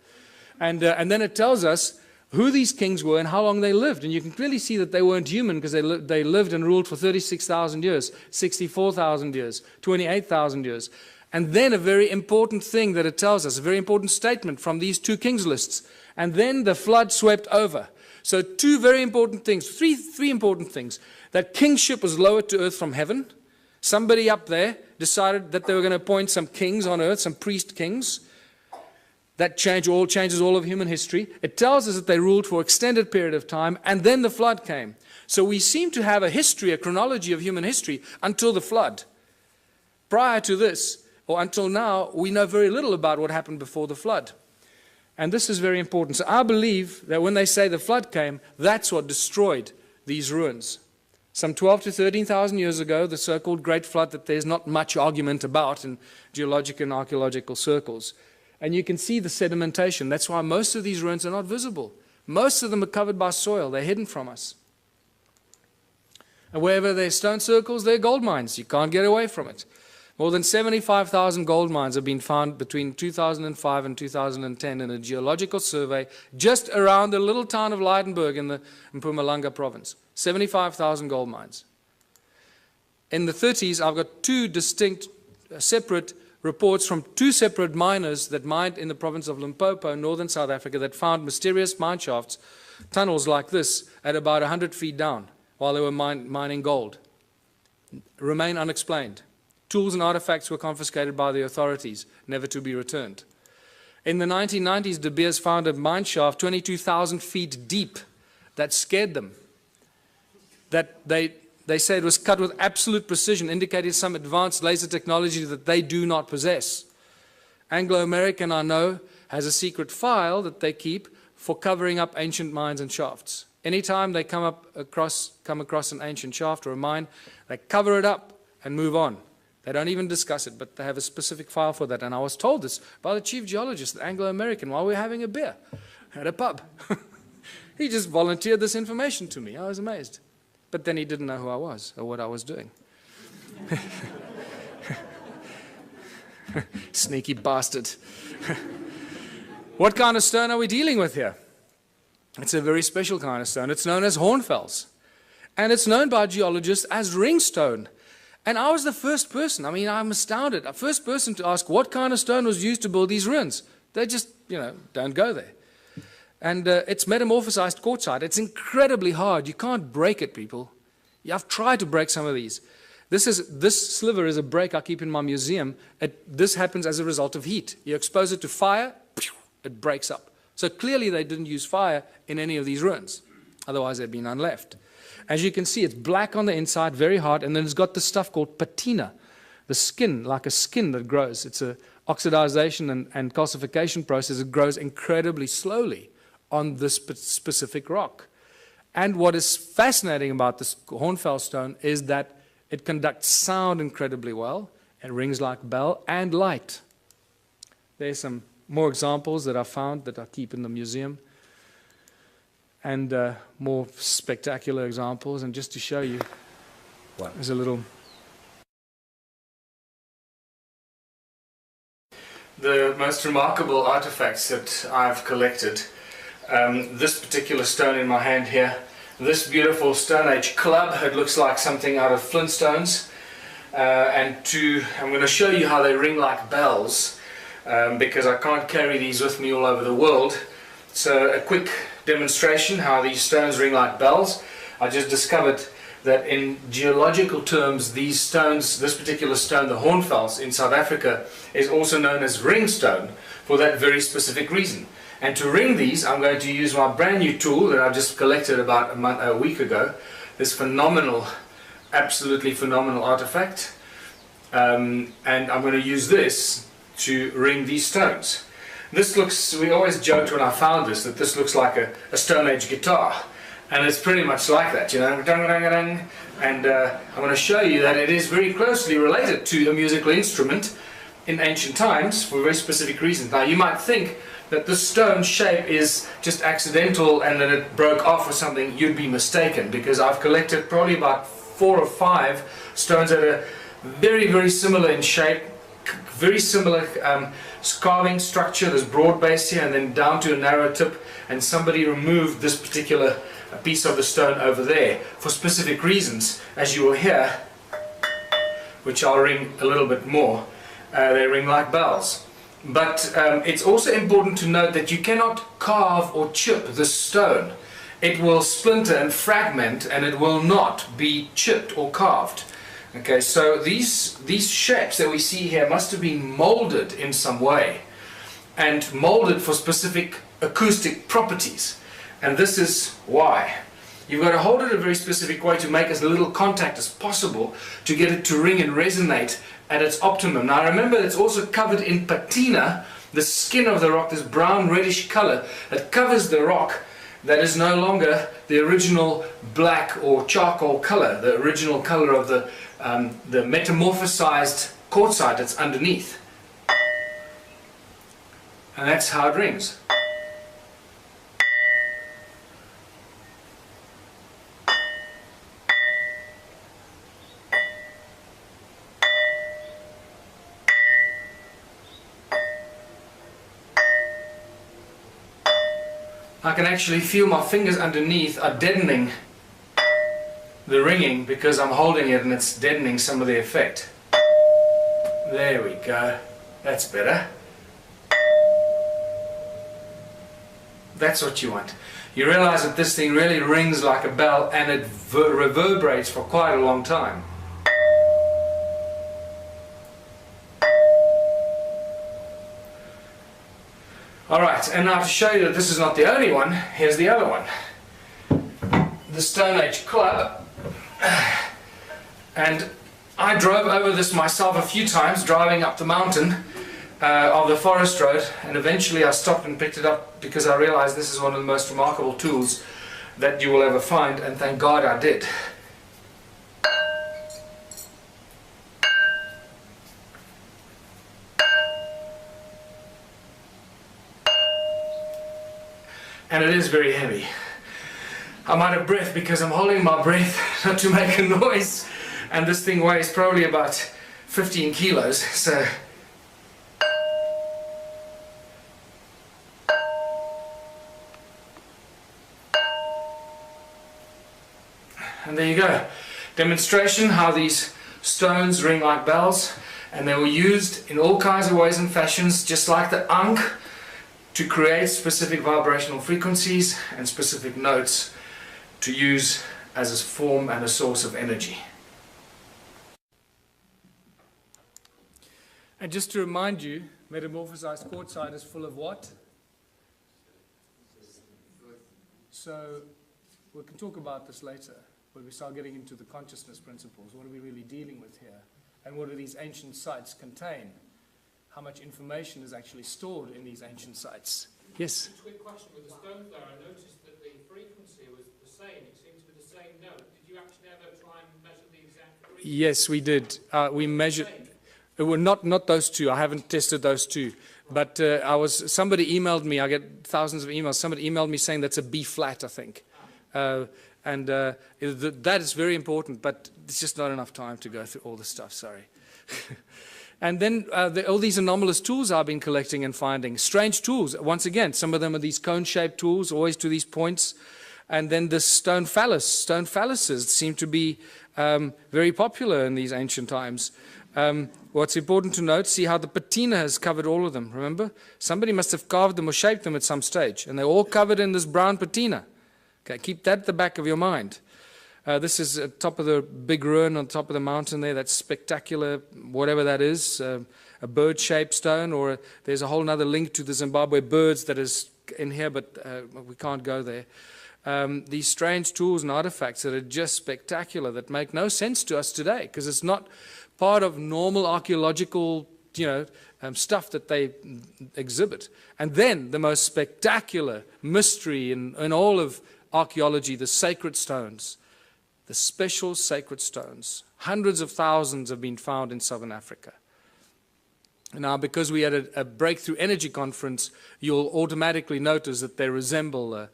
And then it tells us who these kings were and how long they lived. And you can clearly see that they weren't human, because they lived and ruled for 36,000 years, 64,000 years, 28,000 years. And then a very important thing that it tells us, a very important statement from these 2 kings lists. And then the flood swept over. So two very important things, three important things. That kingship was lowered to earth from heaven. Somebody up there decided that they were going to appoint some kings on earth, some priest kings. That changes all of human history. It tells us that they ruled for an extended period of time, and then the flood came. So we seem to have a history, a chronology of human history until the flood. Prior to this, or until now, we know very little about what happened before the flood. And this is very important. So I believe that when they say the flood came, that's what destroyed these ruins. Some 12 to 13,000 years ago, the so-called Great Flood that there's not much argument about in geologic and archaeological circles. And you can see the sedimentation. That's why most of these ruins are not visible. Most of them are covered by soil. They're hidden from us. And wherever there's stone circles, there are gold mines. You can't get away from it. More than 75,000 gold mines have been found between 2005 and 2010 in a geological survey just around the little town of Leidenburg in the Mpumalanga province. 75,000 gold mines. In the 30s, I've got two distinct, separate reports from two separate miners that mined in the province of Limpopo, northern South Africa, that found mysterious mine shafts, tunnels like this, at about 100 feet down while they were mining gold. Remain unexplained. Tools and artifacts were confiscated by the authorities, never to be returned. In the 1990s, De Beers found a mine shaft 22,000 feet deep that scared them. That they say it was cut with absolute precision, indicating some advanced laser technology that they do not possess. Anglo American, I know, has a secret file that they keep for covering up ancient mines and shafts. Anytime they come across an ancient shaft or a mine, they cover it up and move on. They don't even discuss it, but they have a specific file for that. And I was told this by the chief geologist at Anglo American while we were having a beer at a pub. He just volunteered this information to me. I was amazed. But then he didn't know who I was or what I was doing. Sneaky bastard. What kind of stone are we dealing with here? It's a very special kind of stone. It's known as hornfels. And it's known by geologists as ringstone. And I was the first person, I'm astounded, the first person to ask what kind of stone was used to build these ruins. They just, don't go there. And it's metamorphosized quartzite. It's incredibly hard. You can't break it, people. I've tried to break some of these. This sliver is a break I keep in my museum. This happens as a result of heat. You expose it to fire, it breaks up. So clearly they didn't use fire in any of these ruins. Otherwise there'd be none left. As you can see, it's black on the inside, very hard, and then it's got this stuff called patina, the skin, like a skin that grows. It's an oxidization and calcification process. It grows incredibly slowly on this specific rock. And what is fascinating about this hornfels stone is that it conducts sound incredibly well. It rings like bell and light. There's some more examples that I found that I keep in the museum. And more spectacular examples. And just to show you, there's a little... The most remarkable artifacts that I've collected, this particular stone in my hand here, this beautiful Stone Age club, it looks like something out of Flintstones. I'm going to show you how they ring like bells, because I can't carry these with me all over the world. So a quick demonstration how these stones ring like bells. I just discovered that in geological terms, these stones, this particular stone, the hornfels in South Africa, is also known as ringstone for that very specific reason. And to ring these, I'm going to use my brand new tool that I just collected about a week ago. This phenomenal, absolutely phenomenal artifact. And I'm going to use this to ring these stones. This looks, we always joked when I found this, that this looks like a Stone Age guitar. And it's pretty much like that, And I'm going to show you that it is very closely related to a musical instrument in ancient times for very specific reasons. Now you might think that the stone shape is just accidental and that it broke off or something. You'd be mistaken, because I've collected probably about 4 or 5 stones that are very, very similar in shape, very similar carving structure. There's broad base here and then down to a narrow tip, and somebody removed this particular piece of the stone over there for specific reasons, as you will hear, which I'll ring a little bit more. They ring like bells. But it's also important to note that you cannot carve or chip this stone. it will splinter and fragment, and it will not be chipped or carved. Okay, so these shapes that we see here must have been molded in some way, and molded for specific acoustic properties. And this is why. You've got to hold it a very specific way to make as little contact as possible to get it to ring and resonate at its optimum. Now remember, it's also covered in patina, the skin of the rock, this brown reddish color that covers the rock, that is no longer the original black or charcoal color, the original color of the metamorphosized quartzite that's underneath. And that's how it rings. I can actually feel my fingers underneath are deadening the ringing because I'm holding it and it's deadening some of the effect. There we go. That's better. That's what you want. You realize that this thing really rings like a bell and it reverberates for quite a long time. Alright, and now to show you that this is not the only one, here's the other one. The Stone Age Club. And I drove over this myself a few times, driving up the mountain of the forest road, and eventually I stopped and picked it up because I realized this is one of the most remarkable tools that you will ever find, and thank God I did. And it is very heavy. I'm out of breath because I'm holding my breath not to make a noise, and this thing weighs probably about 15 kilos, so and there you go. Demonstration how these stones ring like bells, and they were used in all kinds of ways and fashions, just like the Ankh, to create specific vibrational frequencies and specific notes to use as a form and a source of energy. And just to remind you, metamorphosized quartzite is full of what? So we can talk about this later when we start getting into the consciousness principles. What are we really dealing with here? And what do these ancient sites contain? How much information is actually stored in these ancient sites? Yes? Just a quick question. With the stones there, I noticed that the frequency was the same. It seemed to be the same note. Did you actually ever try and measure the exact frequency? Yes, we did. We measured. Well, not those two. I haven't tested those two. But somebody emailed me. I get thousands of emails. Somebody emailed me saying that's a B flat, I think. That is very important, but it's just not enough time to go through all the stuff. Sorry. And then all these anomalous tools I've been collecting and finding. Strange tools. Once again, some of them are these cone-shaped tools, always to these points. And then the stone phallus. Stone phalluses seem to be very popular in these ancient times. What's important to note, see how the patina has covered all of them, remember? Somebody must have carved them or shaped them at some stage. And they're all covered in this brown patina. Okay, keep that at the back of your mind. This is at top of the big ruin on top of the mountain there. That's spectacular, whatever that is, a bird-shaped stone, or there's a whole other link to the Zimbabwe birds that is in here, but we can't go there. These strange tools and artifacts that are just spectacular, that make no sense to us today, because it's not part of normal archaeological, stuff that they exhibit. And then the most spectacular mystery in all of archaeology, the sacred stones. The special sacred stones. Hundreds of thousands have been found in southern Africa. Now, because we had a breakthrough energy conference, you'll automatically notice that they resemble a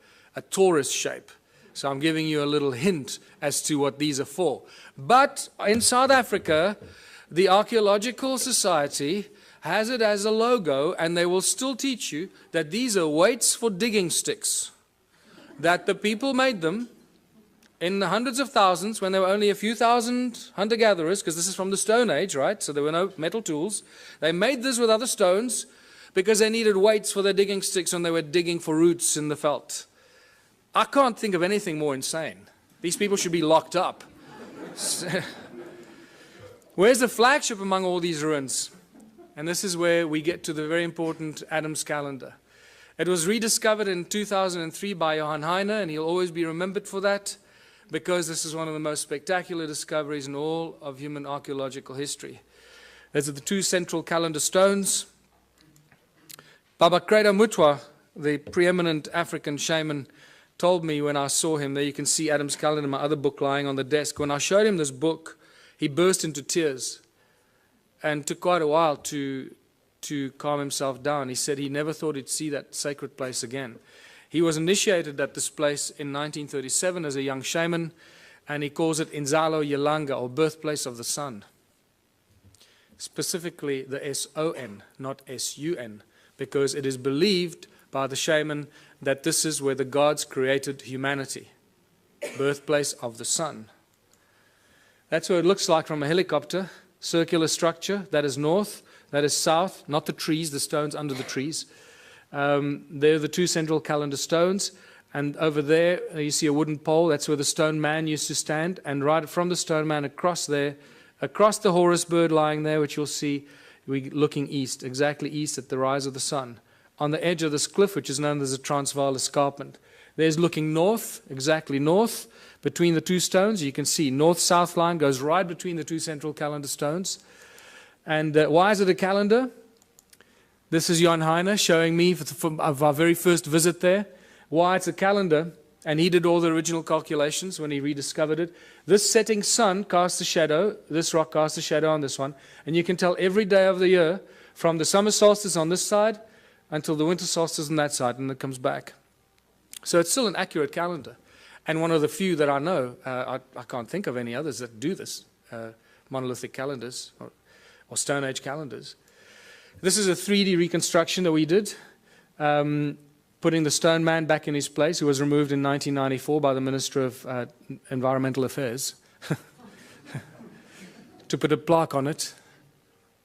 torus shape. So I'm giving you a little hint as to what these are for. But in South Africa, the Archaeological Society has it as a logo, and they will still teach you that these are weights for digging sticks. That the people made them in the hundreds of thousands, when there were only a few thousand hunter-gatherers, because this is from the Stone Age, right? So there were no metal tools. They made this with other stones because they needed weights for their digging sticks when they were digging for roots in the veld. I can't think of anything more insane. These people should be locked up. Where's the flagship among all these ruins? And this is where we get to the very important Adam's calendar. It was rediscovered in 2003 by Johann Heine, and he'll always be remembered for that, because this is one of the most spectacular discoveries in all of human archaeological history. These are the two central calendar stones. Baba Kreda Mutwa, the preeminent African shaman, told me when I saw him, there you can see Adam's calendar in my other book lying on the desk. When I showed him this book, he burst into tears and took quite a while to calm himself down. He said he never thought he'd see that sacred place again. He was initiated at this place in 1937 as a young shaman, and he calls it Inzalo Yelanga, or birthplace of the sun. Specifically the S-O-N, not S-U-N, because it is believed by the shaman that this is where the gods created humanity, birthplace of the sun. That's what it looks like from a helicopter, circular structure, that is north, that is south, not the trees, the stones under the trees. They're the two central calendar stones, and over there you see a wooden pole, that's where the stone man used to stand, and right from the stone man across there, across the Horus bird lying there, which you'll see, we're looking east, exactly east at the rise of the sun. On the edge of this cliff, which is known as the Transvaal Escarpment. There's looking north, exactly north, between the two stones. You can see north-south line goes right between the two central calendar stones. And why is it a calendar? This is Johann Heine showing me of our very first visit there, why it's a calendar, and he did all the original calculations when he rediscovered it. This setting sun casts a shadow, this rock casts a shadow on this one, and you can tell every day of the year, from the summer solstice on this side until the winter solstice on that side, and it comes back. So it's still an accurate calendar, and one of the few that I know. I can't think of any others that do this, monolithic calendars or Stone Age calendars. This is a 3D reconstruction that we did, putting the stone man back in his place, who was removed in 1994 by the Minister of Environmental Affairs, to put a plaque on it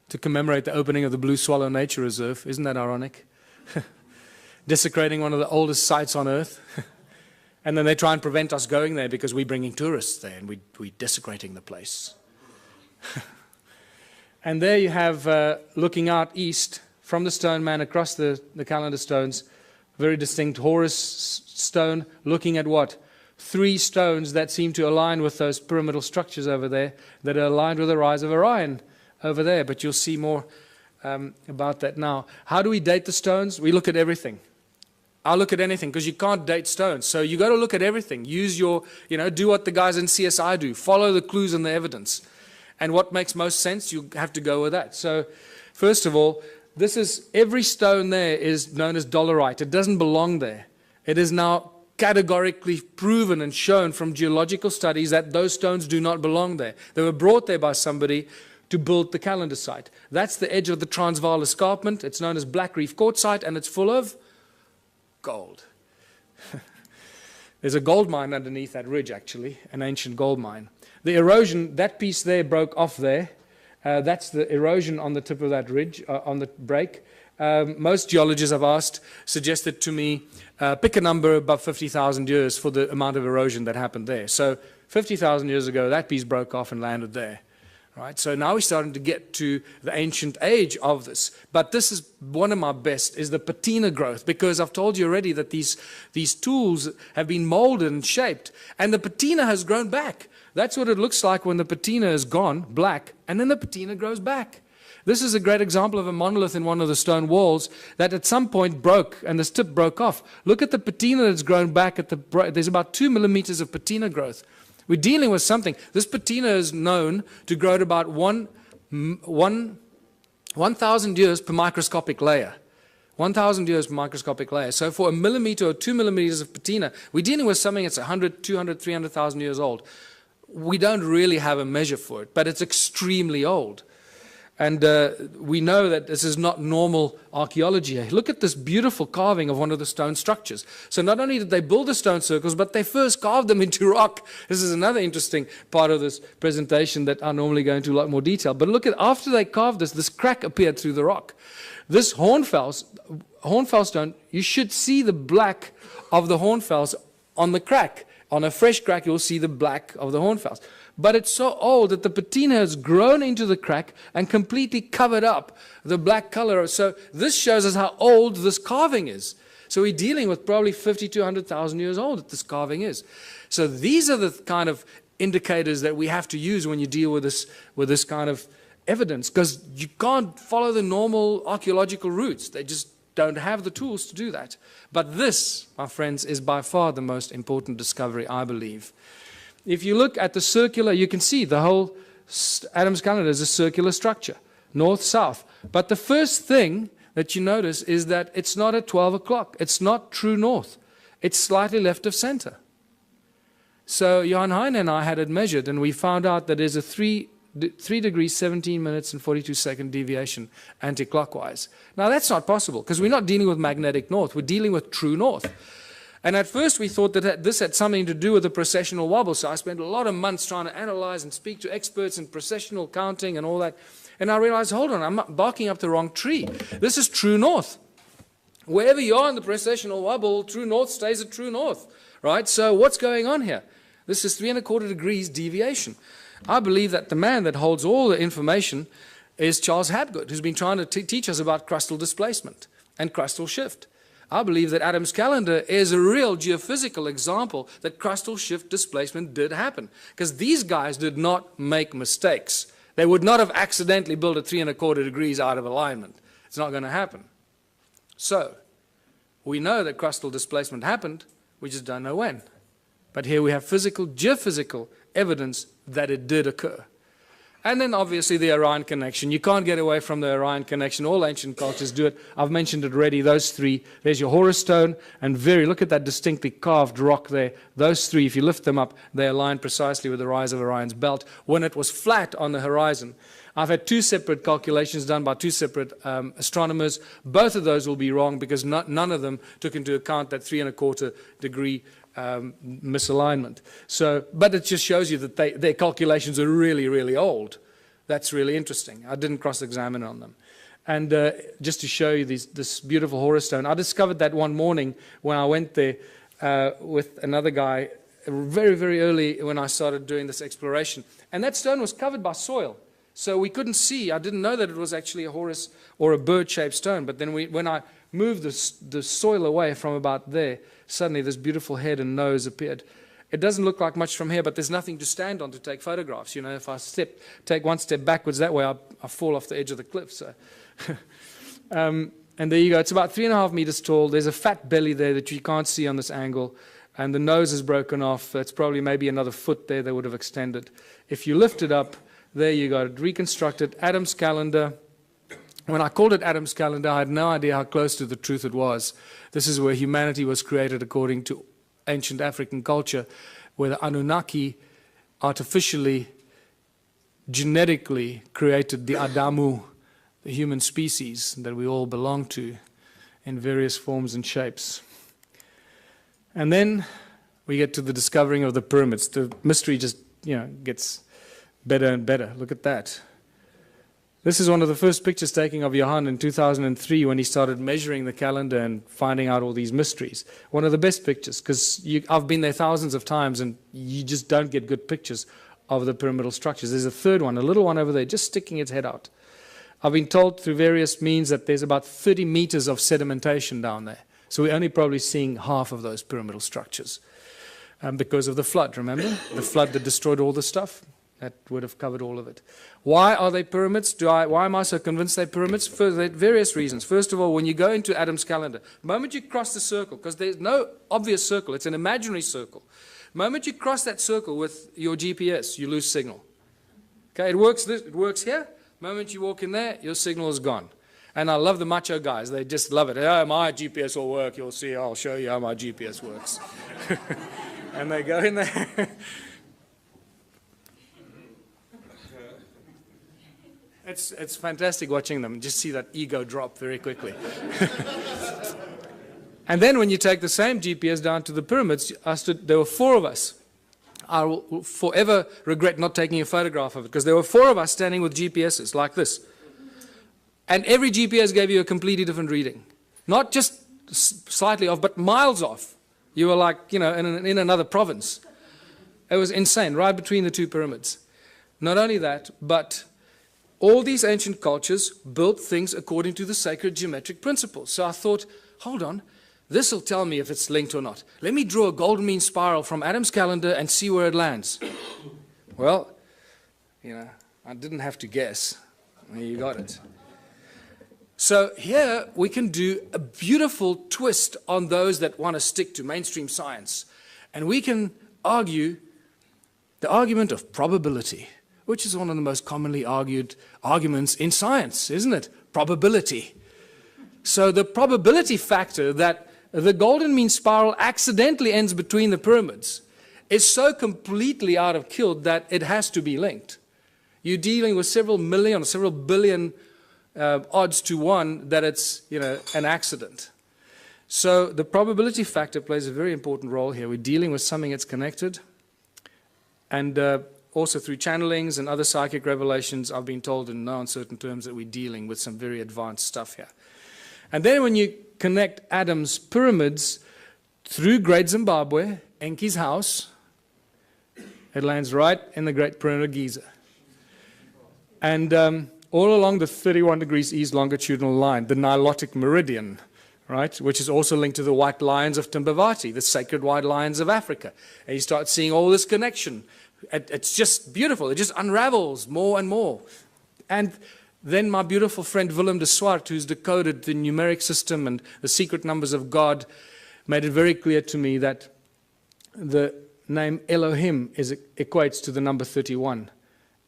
to commemorate the opening of the Blue Swallow Nature Reserve. Isn't that ironic? Desecrating one of the oldest sites on Earth. And then they try and prevent us going there because we're bringing tourists there and we're desecrating the place. And there you have, looking out east from the stone man across the calendar stones, very distinct Horus stone, looking at what? 3 stones that seem to align with those pyramidal structures over there, that are aligned with the rise of Orion over there. But you'll see more about that now. How do we date the stones? We look at everything. I'll look at anything, because you can't date stones. So you got to look at everything. Use your, do what the guys in CSI do. Follow the clues and the evidence. And what makes most sense, you have to go with that. So first of all, every stone there is known as dolerite. It doesn't belong there. It is now categorically proven and shown from geological studies that those stones do not belong there. They were brought there by somebody to build the calendar site. That's the edge of the Transvaal Escarpment. It's known as Black Reef Quartzite, and it's full of gold. There's a gold mine underneath that ridge, actually, an ancient gold mine. The erosion, that piece there broke off there. That's the erosion on the tip of that ridge, on the break. Most geologists I've asked suggested to me, pick a number above 50,000 years for the amount of erosion that happened there. So 50,000 years ago, that piece broke off and landed there. Right? So now we're starting to get to the ancient age of this. But this is one of my best, is the patina growth, because I've told you already that these tools have been molded and shaped, and the patina has grown back. That's what it looks like when the patina is gone, black, and then the patina grows back. This is a great example of a monolith in one of the stone walls that at some point broke, and the tip broke off. Look at the patina that's grown back. There's about 2 millimeters of patina growth. We're dealing with something. This patina is known to grow at about 1,000 years per microscopic layer. 1,000 years per microscopic layer. So for 1 millimeter or 2 millimeters of patina, we're dealing with something that's 100, 200, 300,000 years old. We don't really have a measure for it, but it's extremely old. And we know that this is not normal archaeology. Look at this beautiful carving of one of the stone structures. So not only did they build the stone circles, but they first carved them into rock. This is another interesting part of this presentation that I normally go into a lot more detail. But look at, after they carved this crack appeared through the rock. This hornfels stone, you should see the black of the hornfels on the crack. On a fresh crack, you'll see the black of the hornfowls. But it's so old that the patina has grown into the crack and completely covered up the black color. So this shows us how old this carving is. So we're dealing with probably 50 to 100,000 years old that this carving is. So these are the kind of indicators that we have to use when you deal with this kind of evidence, because you can't follow the normal archaeological routes. They just don't have the tools to do that. But this, my friends, is by far the most important discovery, I believe. If you look at the circular, you can see the whole Adam's calendar is a circular structure, north-south. But the first thing that you notice is that it's not at 12 o'clock. It's not true north. It's slightly left of center. So Johan Heine and I had it measured, and we found out that there's a 3 degrees, 17 minutes, and 42-second deviation anti-clockwise. Now, that's not possible, because we're not dealing with magnetic north. We're dealing with true north. And at first, we thought that this had something to do with the precessional wobble. So I spent a lot of months trying to analyze and speak to experts in precessional counting and all that. And I realized, hold on, I'm barking up the wrong tree. This is true north. Wherever you are in the precessional wobble, true north stays at true north, right? So what's going on here? This is 3 1/4 degrees deviation. I believe that the man that holds all the information is Charles Hapgood, who's been trying to teach us about crustal displacement and crustal shift. I believe that Adam's calendar is a real geophysical example that crustal shift displacement did happen, because these guys did not make mistakes. They would not have accidentally built a 3 1/4 degrees out of alignment. It's not going to happen. So, we know that crustal displacement happened, we just don't know when. But here we have physical, geophysical evidence that it did occur. And then obviously the Orion connection. You can't get away from the Orion connection. All ancient cultures do it. I've mentioned it already, those three. There's your Horus Stone, and look at that distinctly carved rock there. Those three, if you lift them up, they align precisely with the rise of Orion's belt when it was flat on the horizon. I've had 2 separate calculations done by 2 separate astronomers. Both of those will be wrong, because none of them took into account that 3 1/4 degree misalignment. So, but it just shows you that their calculations are really, really old. That's really interesting. I didn't cross-examine on them. And just to show you this beautiful Horus Stone, I discovered that one morning when I went there with another guy very, very early when I started doing this exploration. And that stone was covered by soil. So we couldn't see. I didn't know that it was actually a Horus or a bird-shaped stone. But then when I moved the soil away from about there, suddenly this beautiful head and nose appeared. It doesn't look like much from here, but there's nothing to stand on to take photographs. You know, if I take one step backwards that way, I fall off the edge of the cliff. So, and there you go. It's about 3.5 meters tall. There's a fat belly there that you can't see on this angle. And the nose is broken off. It's probably maybe another foot there that would have extended. If you lift it up, there you got it, reconstructed. Adam's calendar. When I called it Adam's calendar, I had no idea how close to the truth it was. This is where humanity was created according to ancient African culture, where the Anunnaki artificially, genetically created the Adamu, the human species that we all belong to in various forms and shapes. And then we get to the discovering of the pyramids. The mystery just, gets better and better. Look at that. This is one of the first pictures taken of Johan in 2003 when he started measuring the calendar and finding out all these mysteries. One of the best pictures, because I've been there thousands of times and you just don't get good pictures of the pyramidal structures. There's a third one, a little one over there, just sticking its head out. I've been told through various means that there's about 30 meters of sedimentation down there. So we're only probably seeing half of those pyramidal structures because of the flood, remember? The flood that destroyed all the stuff. That would have covered all of it. Why are they pyramids? Why am I so convinced they're pyramids? For various reasons. First of all, when you go into Adam's calendar, the moment you cross the circle, because there's no obvious circle, it's an imaginary circle. The moment you cross that circle with your GPS, you lose signal. Okay, it works here. The moment you walk in there, your signal is gone. And I love the macho guys. They just love it. Oh, my GPS will work. You'll see. I'll show you how my GPS works. And they go in there. It's fantastic watching them. Just see that ego drop very quickly. And then when you take the same GPS down to the pyramids, there were 4 of us. I will forever regret not taking a photograph of it, because there were 4 of us standing with GPSs like this. And every GPS gave you a completely different reading. Not just slightly off, but miles off. You were like, you know, in another province. It was insane, right between the two pyramids. Not only that, but all these ancient cultures built things according to the sacred geometric principles. So I thought, hold on, this will tell me if it's linked or not. Let me draw a golden mean spiral from Adam's calendar and see where it lands. Well, you know, I didn't have to guess. You got it. So here we can do a beautiful twist on those that want to stick to mainstream science. And we can argue the argument of probability, which is one of the most commonly argued arguments in science, isn't it? Probability. So the probability factor that the golden mean spiral accidentally ends between the pyramids is so completely out of kilter that it has to be linked. You're dealing with several million or several billion odds to one that it's, you know, an accident. So the probability factor plays a very important role here. We're dealing with something that's connected, and also through channelings and other psychic revelations, I've been told in no uncertain terms that we're dealing with some very advanced stuff here. And then when you connect Adam's pyramids through Great Zimbabwe, Enki's house, it lands right in the Great Pyramid of Giza. And all along the 31 degrees east longitudinal line, the Nilotic meridian, right, which is also linked to the white lions of Timbavati, the sacred white lions of Africa. And you start seeing all this connection. It's just beautiful. It just unravels more and more. And then my beautiful friend Willem de Swart, who's decoded the numeric system and the secret numbers of God, made it very clear to me that the name Elohim equates to the number 31.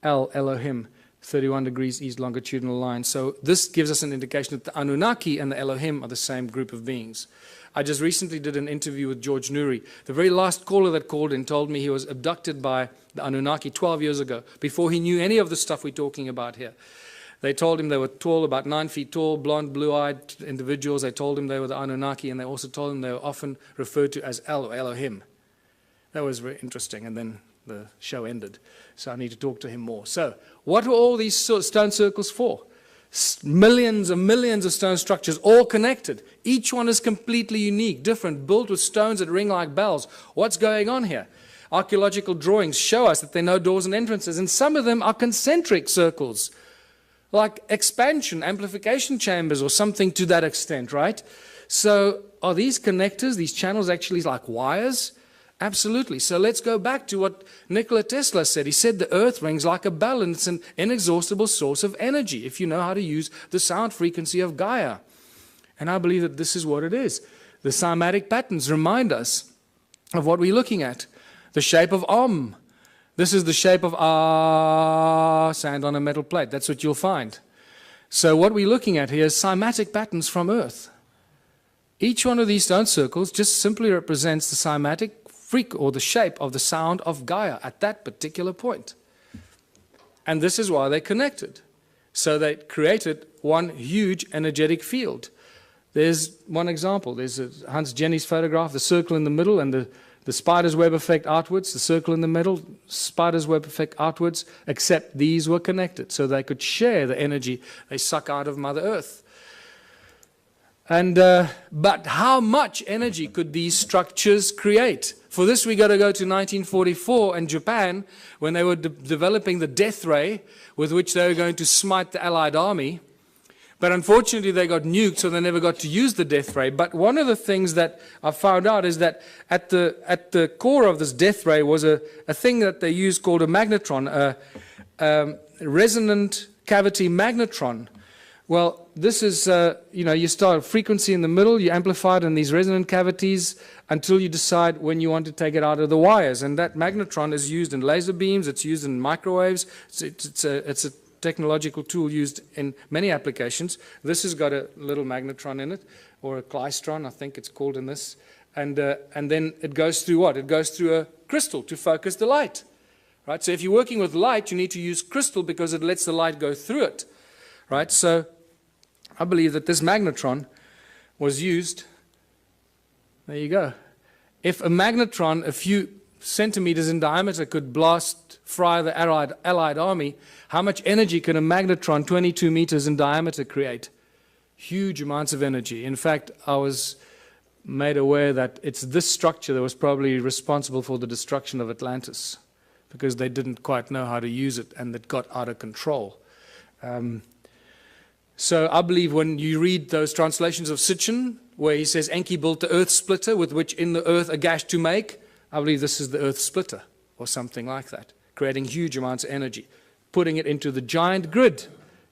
Elohim, 31 degrees east longitudinal line. So this gives us an indication that the Anunnaki and the Elohim are the same group of beings. I just recently did an interview with George Noory. The very last caller that called in told me he was abducted by the Anunnaki 12 years ago, before he knew any of the stuff we're talking about here. They told him they were tall, about 9 feet tall, blonde, blue-eyed individuals. They told him they were the Anunnaki, and they also told him they were often referred to as El or Elohim. That was very interesting, and then the show ended. So I need to talk to him more. So what were all these stone circles for? Millions and millions of stone structures, all connected. Each one is completely unique, different, built with stones that ring like bells. What's going on here? Archaeological drawings show us that there are no doors and entrances, and some of them are concentric circles, like expansion, amplification chambers, or something to that extent, right? So are these connectors, these channels, actually like wires? Absolutely. So let's go back to what Nikola Tesla said. He said the earth rings like a bell, and it's an inexhaustible source of energy if you know how to use the sound frequency of Gaia. And I believe that this is what it is. The cymatic patterns remind us of what we're looking at. The shape of Om. This is the shape of Ah, sand on a metal plate. That's what you'll find. So what we're looking at here is cymatic patterns from Earth. Each one of these stone circles just simply represents the cymatic or the shape of the sound of Gaia at that particular point. And this is why they connected. So they created one huge energetic field. There's one example. There's Hans Jenny's photograph, the circle in the middle and the spider's web effect outwards, the circle in the middle, spider's web effect outwards, except these were connected so they could share the energy they suck out of Mother Earth. And but how much energy could these structures create? For this, we got to go to 1944 and Japan, when they were developing the death ray with which they were going to smite the Allied army. But unfortunately, they got nuked, so they never got to use the death ray. But one of the things that I found out is that at the core of this death ray was a thing that they used called a magnetron, a resonant cavity magnetron. Well, this is, you start a frequency in the middle, you amplify it in these resonant cavities until you decide when you want to take it out of the wires. And that magnetron is used in laser beams, it's used in microwaves, it's a technological tool used in many applications. This has got a little magnetron in it, or a klystron, I think it's called in this. And then it goes through what? It goes through a crystal to focus the light. Right? So if you're working with light, you need to use crystal because it lets the light go through it. Right? So I believe that this magnetron was used. There you go. If a magnetron a few centimeters in diameter could fry the Allied army, how much energy can a magnetron 22 meters in diameter create? Huge amounts of energy. In fact, I was made aware that it's this structure that was probably responsible for the destruction of Atlantis, because they didn't quite know how to use it and it got out of control. So I believe when you read those translations of Sitchin, where he says Enki built the earth splitter with which in the earth a gash to make, I believe this is the earth splitter or something like that, creating huge amounts of energy, putting it into the giant grid,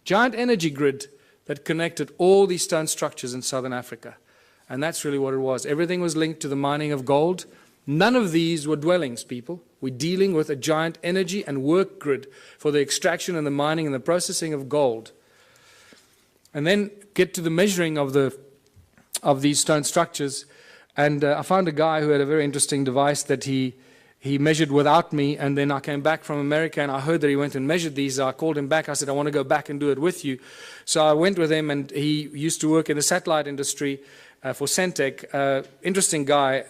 giant energy grid that connected all these stone structures in southern Africa. And that's really what it was. Everything was linked to the mining of gold. None of these were dwellings, people. We're dealing with a giant energy and work grid for the extraction and the mining and the processing of gold. And then get to the measuring of these stone structures. And I found a guy who had a very interesting device that he measured without me, and then I came back from America and I heard that he went and measured these. I called him back. I said, I want to go back and do it with you. So I went with him, and he used to work in the satellite industry for Centec. Interesting guy.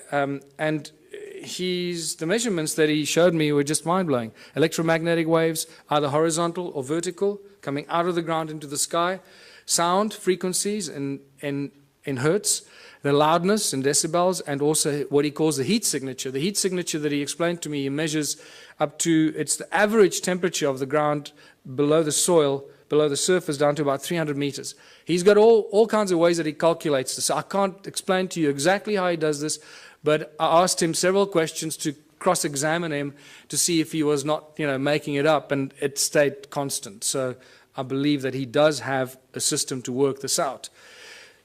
And the measurements that he showed me were just mind-blowing. Electromagnetic waves, either horizontal or vertical, coming out of the ground into the sky. Sound frequencies in hertz, the loudness in decibels, and also what he calls the heat signature. The heat signature that he explained to me, he measures up to, it's the average temperature of the ground below the soil, below the surface, down to about 300 meters. He's got all kinds of ways that he calculates this. I can't explain to you exactly how he does this, but I asked him several questions to cross-examine him to see if he was not, making it up, and it stayed constant. So I believe that he does have a system to work this out.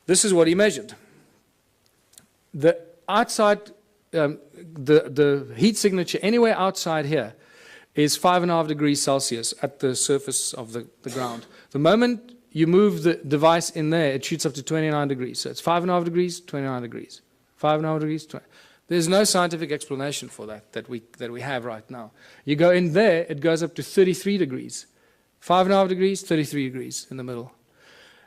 This is what he measured. The outside, the heat signature anywhere outside here is 5.5 degrees Celsius at the surface of the ground. The moment you move the device in there, it shoots up to 29 degrees. So it's 5.5 degrees, 29 degrees. 5.5 degrees, 20. There's no scientific explanation for that we have right now. You go in there, it goes up to 33 degrees. 5.5 degrees, 33 degrees in the middle.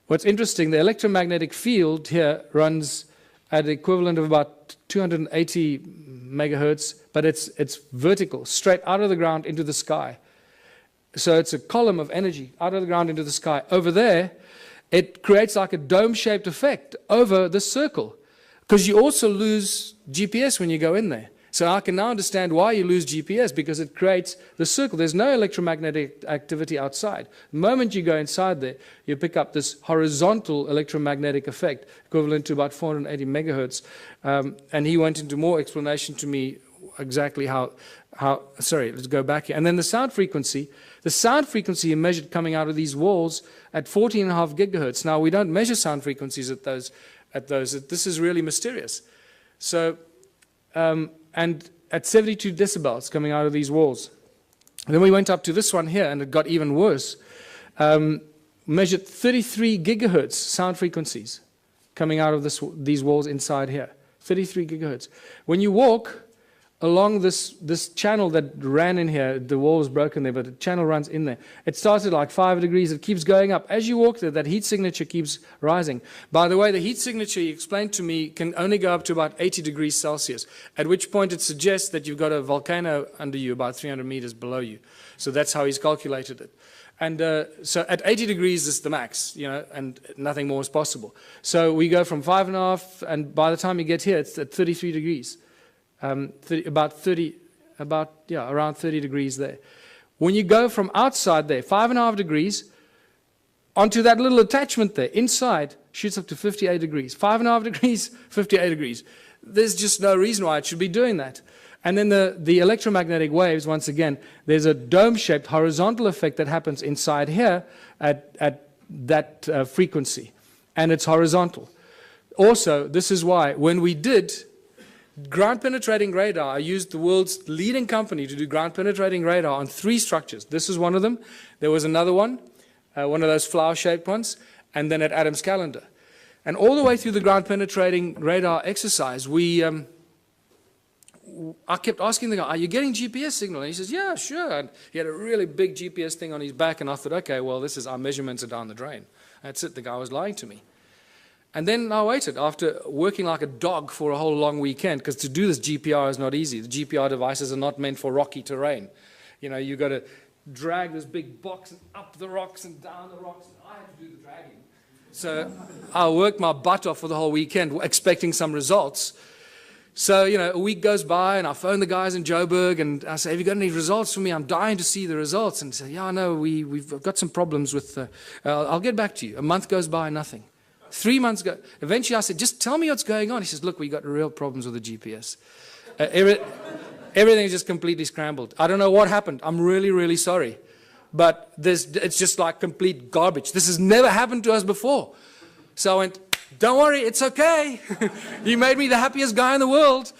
What's interesting, the electromagnetic field here runs at the equivalent of about 280 megahertz, but it's vertical, straight out of the ground into the sky. So it's a column of energy out of the ground into the sky. Over there, it creates like a dome-shaped effect over the circle, because you also lose GPS when you go in there. So I can now understand why you lose GPS, because it creates the circle. There's no electromagnetic activity outside. The moment you go inside there, you pick up this horizontal electromagnetic effect, equivalent to about 480 megahertz. And he went into more explanation to me exactly how, sorry, let's go back here. And then the sound frequency he measured coming out of these walls at 14.5 gigahertz. Now, we don't measure sound frequencies at those. This is really mysterious. So, and at 72 decibels coming out of these walls. And then we went up to this one here, and it got even worse. Measured 33 gigahertz sound frequencies coming out of these walls inside here. 33 gigahertz. When you walk along this channel that ran in here, the wall was broken there, but the channel runs in there. It started like 5 degrees. It keeps going up. As you walk there, that heat signature keeps rising. By the way, the heat signature, he explained to me, can only go up to about 80 degrees Celsius, at which point it suggests that you've got a volcano under you about 300 meters below you. So that's how he's calculated it. And so at 80 degrees is the max, and nothing more is possible. So we go from 5.5, and by the time you get here, it's at 33 degrees. Around 30 degrees there. When you go from outside there, 5.5 degrees, onto that little attachment there, inside, shoots up to 58 degrees. 5.5 degrees, 58 degrees. There's just no reason why it should be doing that. And then the electromagnetic waves, once again, there's a dome-shaped horizontal effect that happens inside here at that frequency. And it's horizontal. Also, this is why, when we did ground-penetrating radar, I used the world's leading company to do ground-penetrating radar on 3 structures. This is one of them. There was another one of those flower-shaped ones, and then at Adams Calendar. And all the way through the ground-penetrating radar exercise, I kept asking the guy, are you getting GPS signal? And he says, yeah, sure. And he had a really big GPS thing on his back, and I thought, okay, well, our measurements are down the drain. That's it. The guy was lying to me. And then I waited, after working like a dog for a whole long weekend, because to do this GPR is not easy. The GPR devices are not meant for rocky terrain. You've got to drag this big box and up the rocks and down the rocks. And I had to do the dragging. So I worked my butt off for the whole weekend expecting some results. So, a week goes by and I phone the guys in Joburg and I say, have you got any results for me? I'm dying to see the results. And they say, yeah, no, we've got some problems with, I'll get back to you. A month goes by, nothing. 3 months go. Eventually I said, just tell me what's going on. He says, look, we got real problems with the GPS. Everything is just completely scrambled. I don't know what happened. I'm really, really sorry. But it's just like complete garbage. This has never happened to us before. So I went, don't worry, it's okay. You made me the happiest guy in the world.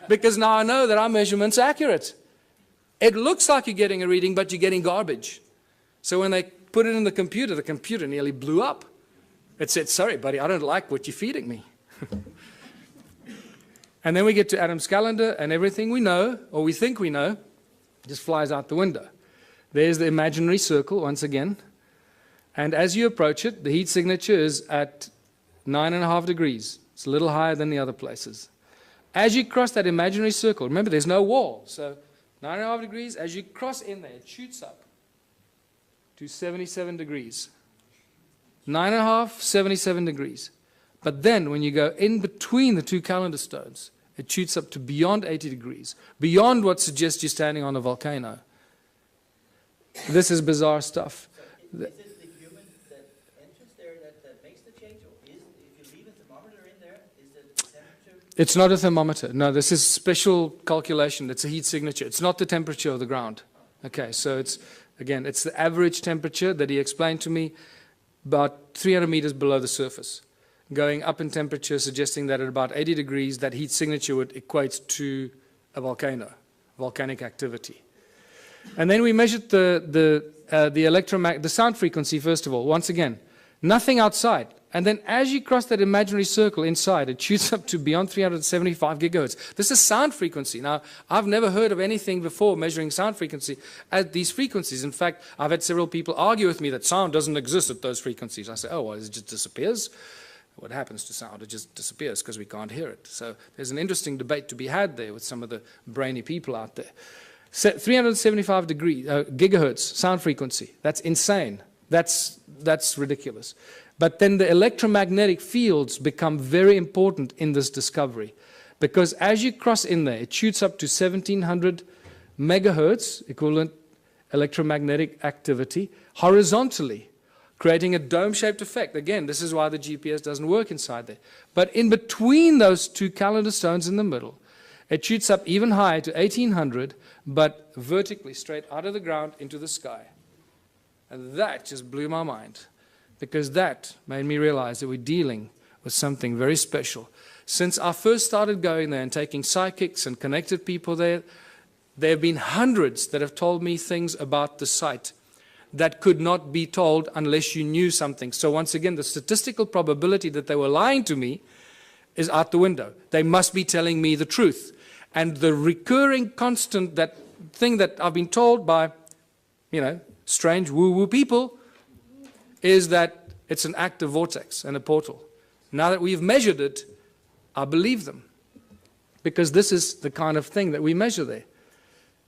Because now I know that our measurement's accurate. It looks like you're getting a reading, but you're getting garbage. So when they put it in the computer nearly blew up. It said, sorry, buddy, I don't like what you're feeding me. And then we get to Adam's calendar, and everything we know, or we think we know, just flies out the window. There's the imaginary circle once again. And as you approach it, the heat signature is at 9.5 degrees. It's a little higher than the other places. As you cross that imaginary circle, remember there's no wall, so 9.5 degrees, as you cross in there, it shoots up to 77 degrees. 9.5, 77 degrees. But then when you go in between the two calendar stones, it shoots up to beyond 80 degrees, beyond what suggests you're standing on a volcano. This is bizarre stuff. Is it the human that enters there that makes the change, or if you leave a thermometer in there, is it the temperature? It's not a thermometer. No, this is special calculation. It's a heat signature. It's not the temperature of the ground. Okay, so it's the average temperature that he explained to me, about 300 meters below the surface, going up in temperature, suggesting that at about 80 degrees, that heat signature would equate to a volcano, volcanic activity. And then we measured the sound frequency, first of all. Once again, nothing outside. And then as you cross that imaginary circle inside, it shoots up to beyond 375 gigahertz. This is sound frequency. Now, I've never heard of anything before measuring sound frequency at these frequencies. In fact, I've had several people argue with me that sound doesn't exist at those frequencies. I say, oh, well, it just disappears. What happens to sound? It just disappears because we can't hear it. So there's an interesting debate to be had there with some of the brainy people out there. 375 gigahertz sound frequency. That's insane. That's ridiculous. But then the electromagnetic fields become very important in this discovery, because as you cross in there, it shoots up to 1700 megahertz, equivalent electromagnetic activity, horizontally, creating a dome-shaped effect. Again, this is why the GPS doesn't work inside there. But in between those two calendar stones in the middle, it shoots up even higher to 1800, but vertically, straight out of the ground into the sky. And that just blew my mind, because that made me realize that we're dealing with something very special. Since I first started going there and taking psychics and connected people there have been hundreds that have told me things about the site that could not be told unless you knew something. So once again, the statistical probability that they were lying to me is out the window. They must be telling me the truth. And the recurring constant, that thing that I've been told by, strange woo-woo people, is that it's an active vortex and a portal. Now that we've measured it, I believe them, because this is the kind of thing that we measure there.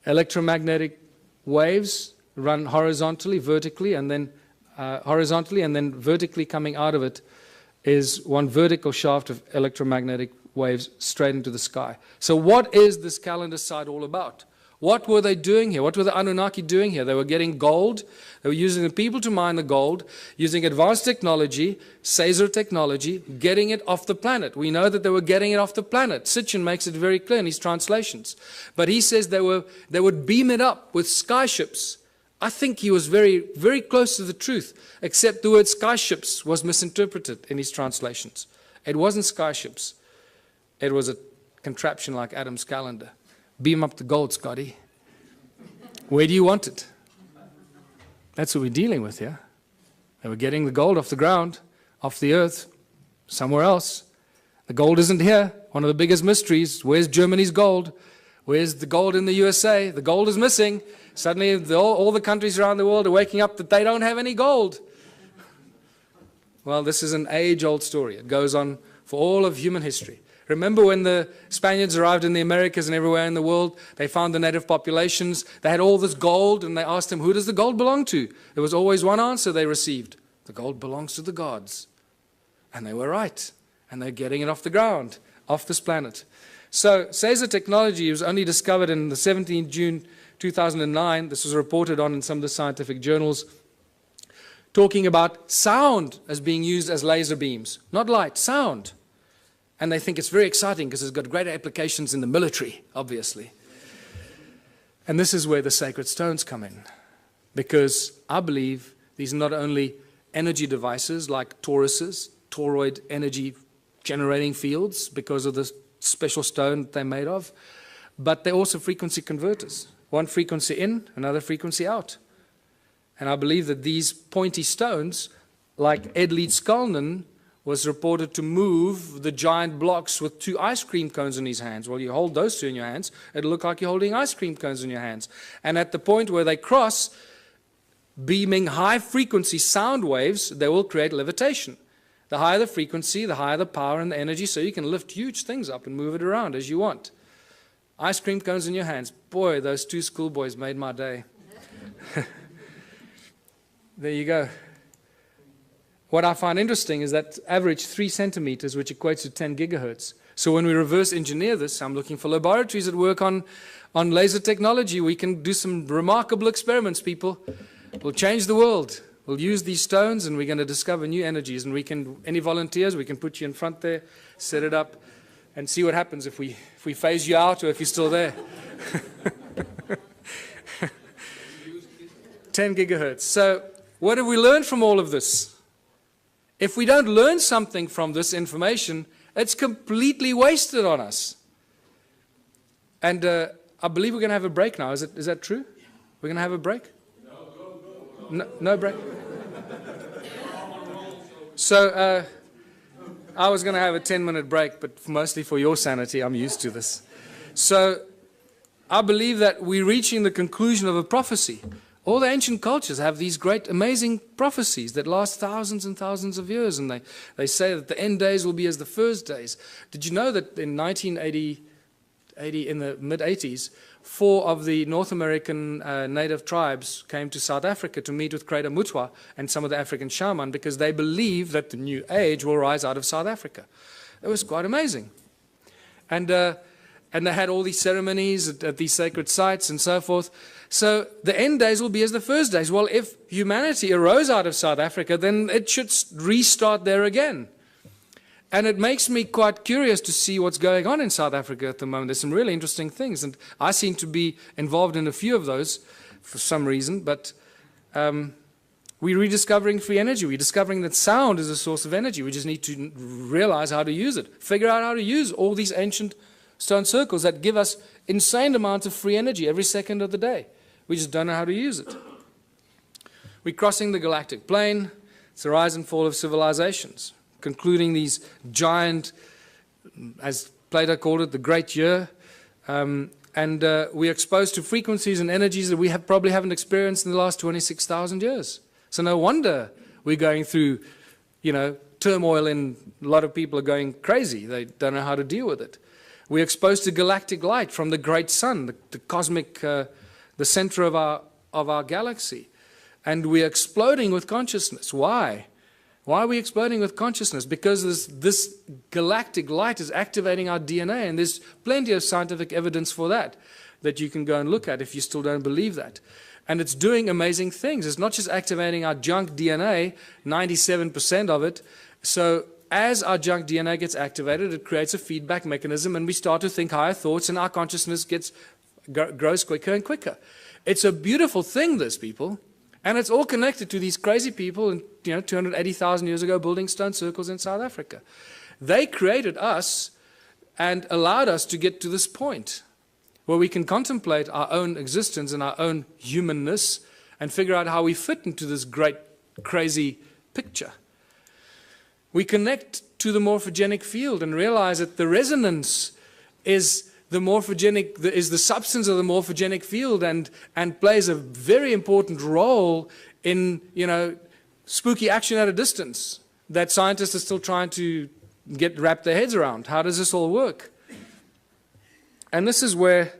Electromagnetic waves run horizontally, vertically, and then vertically coming out of it is one vertical shaft of electromagnetic waves straight into the sky. So what is this calendar site all about? What were they doing here? What were the Anunnaki doing here? They were getting gold. They were using the people to mine the gold, using advanced technology, Caesar technology, getting it off the planet. We know that they were getting it off the planet. Sitchin makes it very clear in his translations. But he says they would beam it up with skyships. I think he was very, very close to the truth, except the word skyships was misinterpreted in his translations. It wasn't skyships. It was a contraption like Adam's calendar. Beam up the gold, Scotty. Where do you want it? That's what we're dealing with here. They were getting the gold off the ground, off the earth, somewhere else. The gold isn't here. One of the biggest mysteries. Where's Germany's gold? Where's the gold in the USA? The gold is missing. Suddenly all the countries around the world are waking up that they don't have any gold. Well, this is an age-old story. It goes on for all of human history. Remember when the Spaniards arrived in the Americas and everywhere in the world, they found the native populations, they had all this gold, and they asked them, who does the gold belong to? There was always one answer they received: The gold belongs to the gods. And they were right. And they're getting it off the ground, off this planet. So Caesar technology was only discovered in the 17th June 2009. This was reported on in some of the scientific journals, talking about sound as being used as laser beams. Not light, sound. And they think it's very exciting because it's got great applications in the military, obviously. And this is where the sacred stones come in. Because I believe these are not only energy devices like toruses, toroid energy generating fields because of the special stone they're made of, but they're also frequency converters. One frequency in, another frequency out. And I believe that these pointy stones, like Ed Leedskalnin, was reported to move the giant blocks with 2 ice cream cones in his hands. Well, you hold those 2 in your hands, it'll look like you're holding ice cream cones in your hands. And at the point where they cross, beaming high-frequency sound waves, they will create levitation. The higher the frequency, the higher the power and the energy, so you can lift huge things up and move it around as you want. Ice cream cones in your hands. Boy, those 2 schoolboys made my day. There you go. What I find interesting is that average 3 centimeters, which equates to 10 gigahertz. So when we reverse engineer this, I'm looking for laboratories that work on laser technology. We can do some remarkable experiments, people. We'll change the world. We'll use these stones and we're going to discover new energies. And we can, any volunteers, we can put you in front there, set it up, and see what happens if we phase you out or if you're still there. 10 gigahertz. So what have we learned from all of this? If we don't learn something from this information, it's completely wasted on us. And I believe we're going to have a break now. Is that true? We're going to have a break? No break? So I was going to have a 10-minute break, but mostly for your sanity, I'm used to this. So I believe that we're reaching the conclusion of a prophecy. All the ancient cultures have these great, amazing prophecies that last thousands and thousands of years, and they say that the end days will be as the first days. Did you know that in 1980, in the mid-80s, 4 of the North American native tribes came to South Africa to meet with Creator Mutwa and some of the African shaman because they believe that the new age will rise out of South Africa. It was quite amazing. And they had all these ceremonies at these sacred sites and so forth. So the end days will be as the first days. Well, if humanity arose out of South Africa, then it should restart there again. And it makes me quite curious to see what's going on in South Africa at the moment. There's some really interesting things, and I seem to be involved in a few of those for some reason, but we're rediscovering free energy. We're discovering that sound is a source of energy. We just need to realize how to use it, figure out how to use all these ancient stone circles that give us insane amounts of free energy every second of the day. We just don't know how to use it. We're crossing the galactic plane. It's the rise and fall of civilizations, concluding these giant, as Plato called it, the great year. We're exposed to frequencies and energies that we probably haven't experienced in the last 26,000 years. So no wonder we're going through, turmoil, and a lot of people are going crazy. They don't know how to deal with it. We're exposed to galactic light from the great sun, the cosmic, the center of our galaxy. And we're exploding with consciousness. Why? Why are we exploding with consciousness? Because this galactic light is activating our DNA, and there's plenty of scientific evidence for that you can go and look at if you still don't believe that. And it's doing amazing things. It's not just activating our junk DNA, 97% of it. So as our junk DNA gets activated, it creates a feedback mechanism, and we start to think higher thoughts, and our consciousness grows quicker and quicker. It's a beautiful thing, this, people. And it's all connected to these crazy people, 280,000 years ago, building stone circles in South Africa. They created us and allowed us to get to this point where we can contemplate our own existence and our own humanness and figure out how we fit into this great, crazy picture. We connect to the morphogenic field and realize that the resonance is the substance of the morphogenic field and plays a very important role in, spooky action at a distance that scientists are still trying to wrap their heads around. How does this all work? And this is where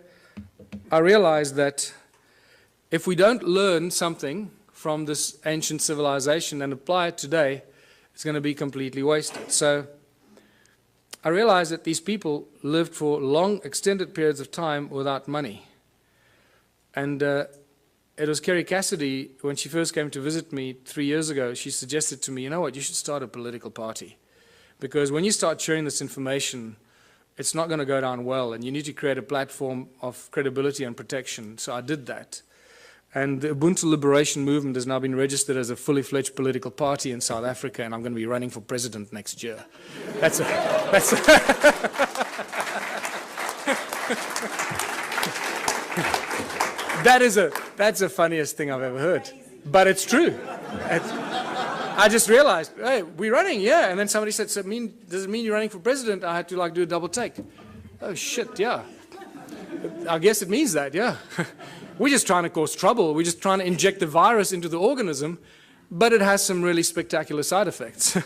I realized that if we don't learn something from this ancient civilization and apply it today, it's going to be completely wasted. So I realized that these people lived for long, extended periods of time without money. And it was Kerry Cassidy, when she first came to visit me 3 years ago, she suggested to me, you know what, you should start a political party. Because when you start sharing this information, it's not going to go down well, and you need to create a platform of credibility and protection. So I did that. And the Ubuntu Liberation Movement has now been registered as a fully fledged political party in South Africa, and I'm going to be running for president next year. That's the funniest thing I've ever heard. But it's true. I just realized, hey, we're running, yeah. And then somebody said, so does it mean you're running for president? I had to do a double take. Oh, shit, yeah. I guess it means that, yeah. We're just trying to cause trouble. We're just trying to inject the virus into the organism, but it has some really spectacular side effects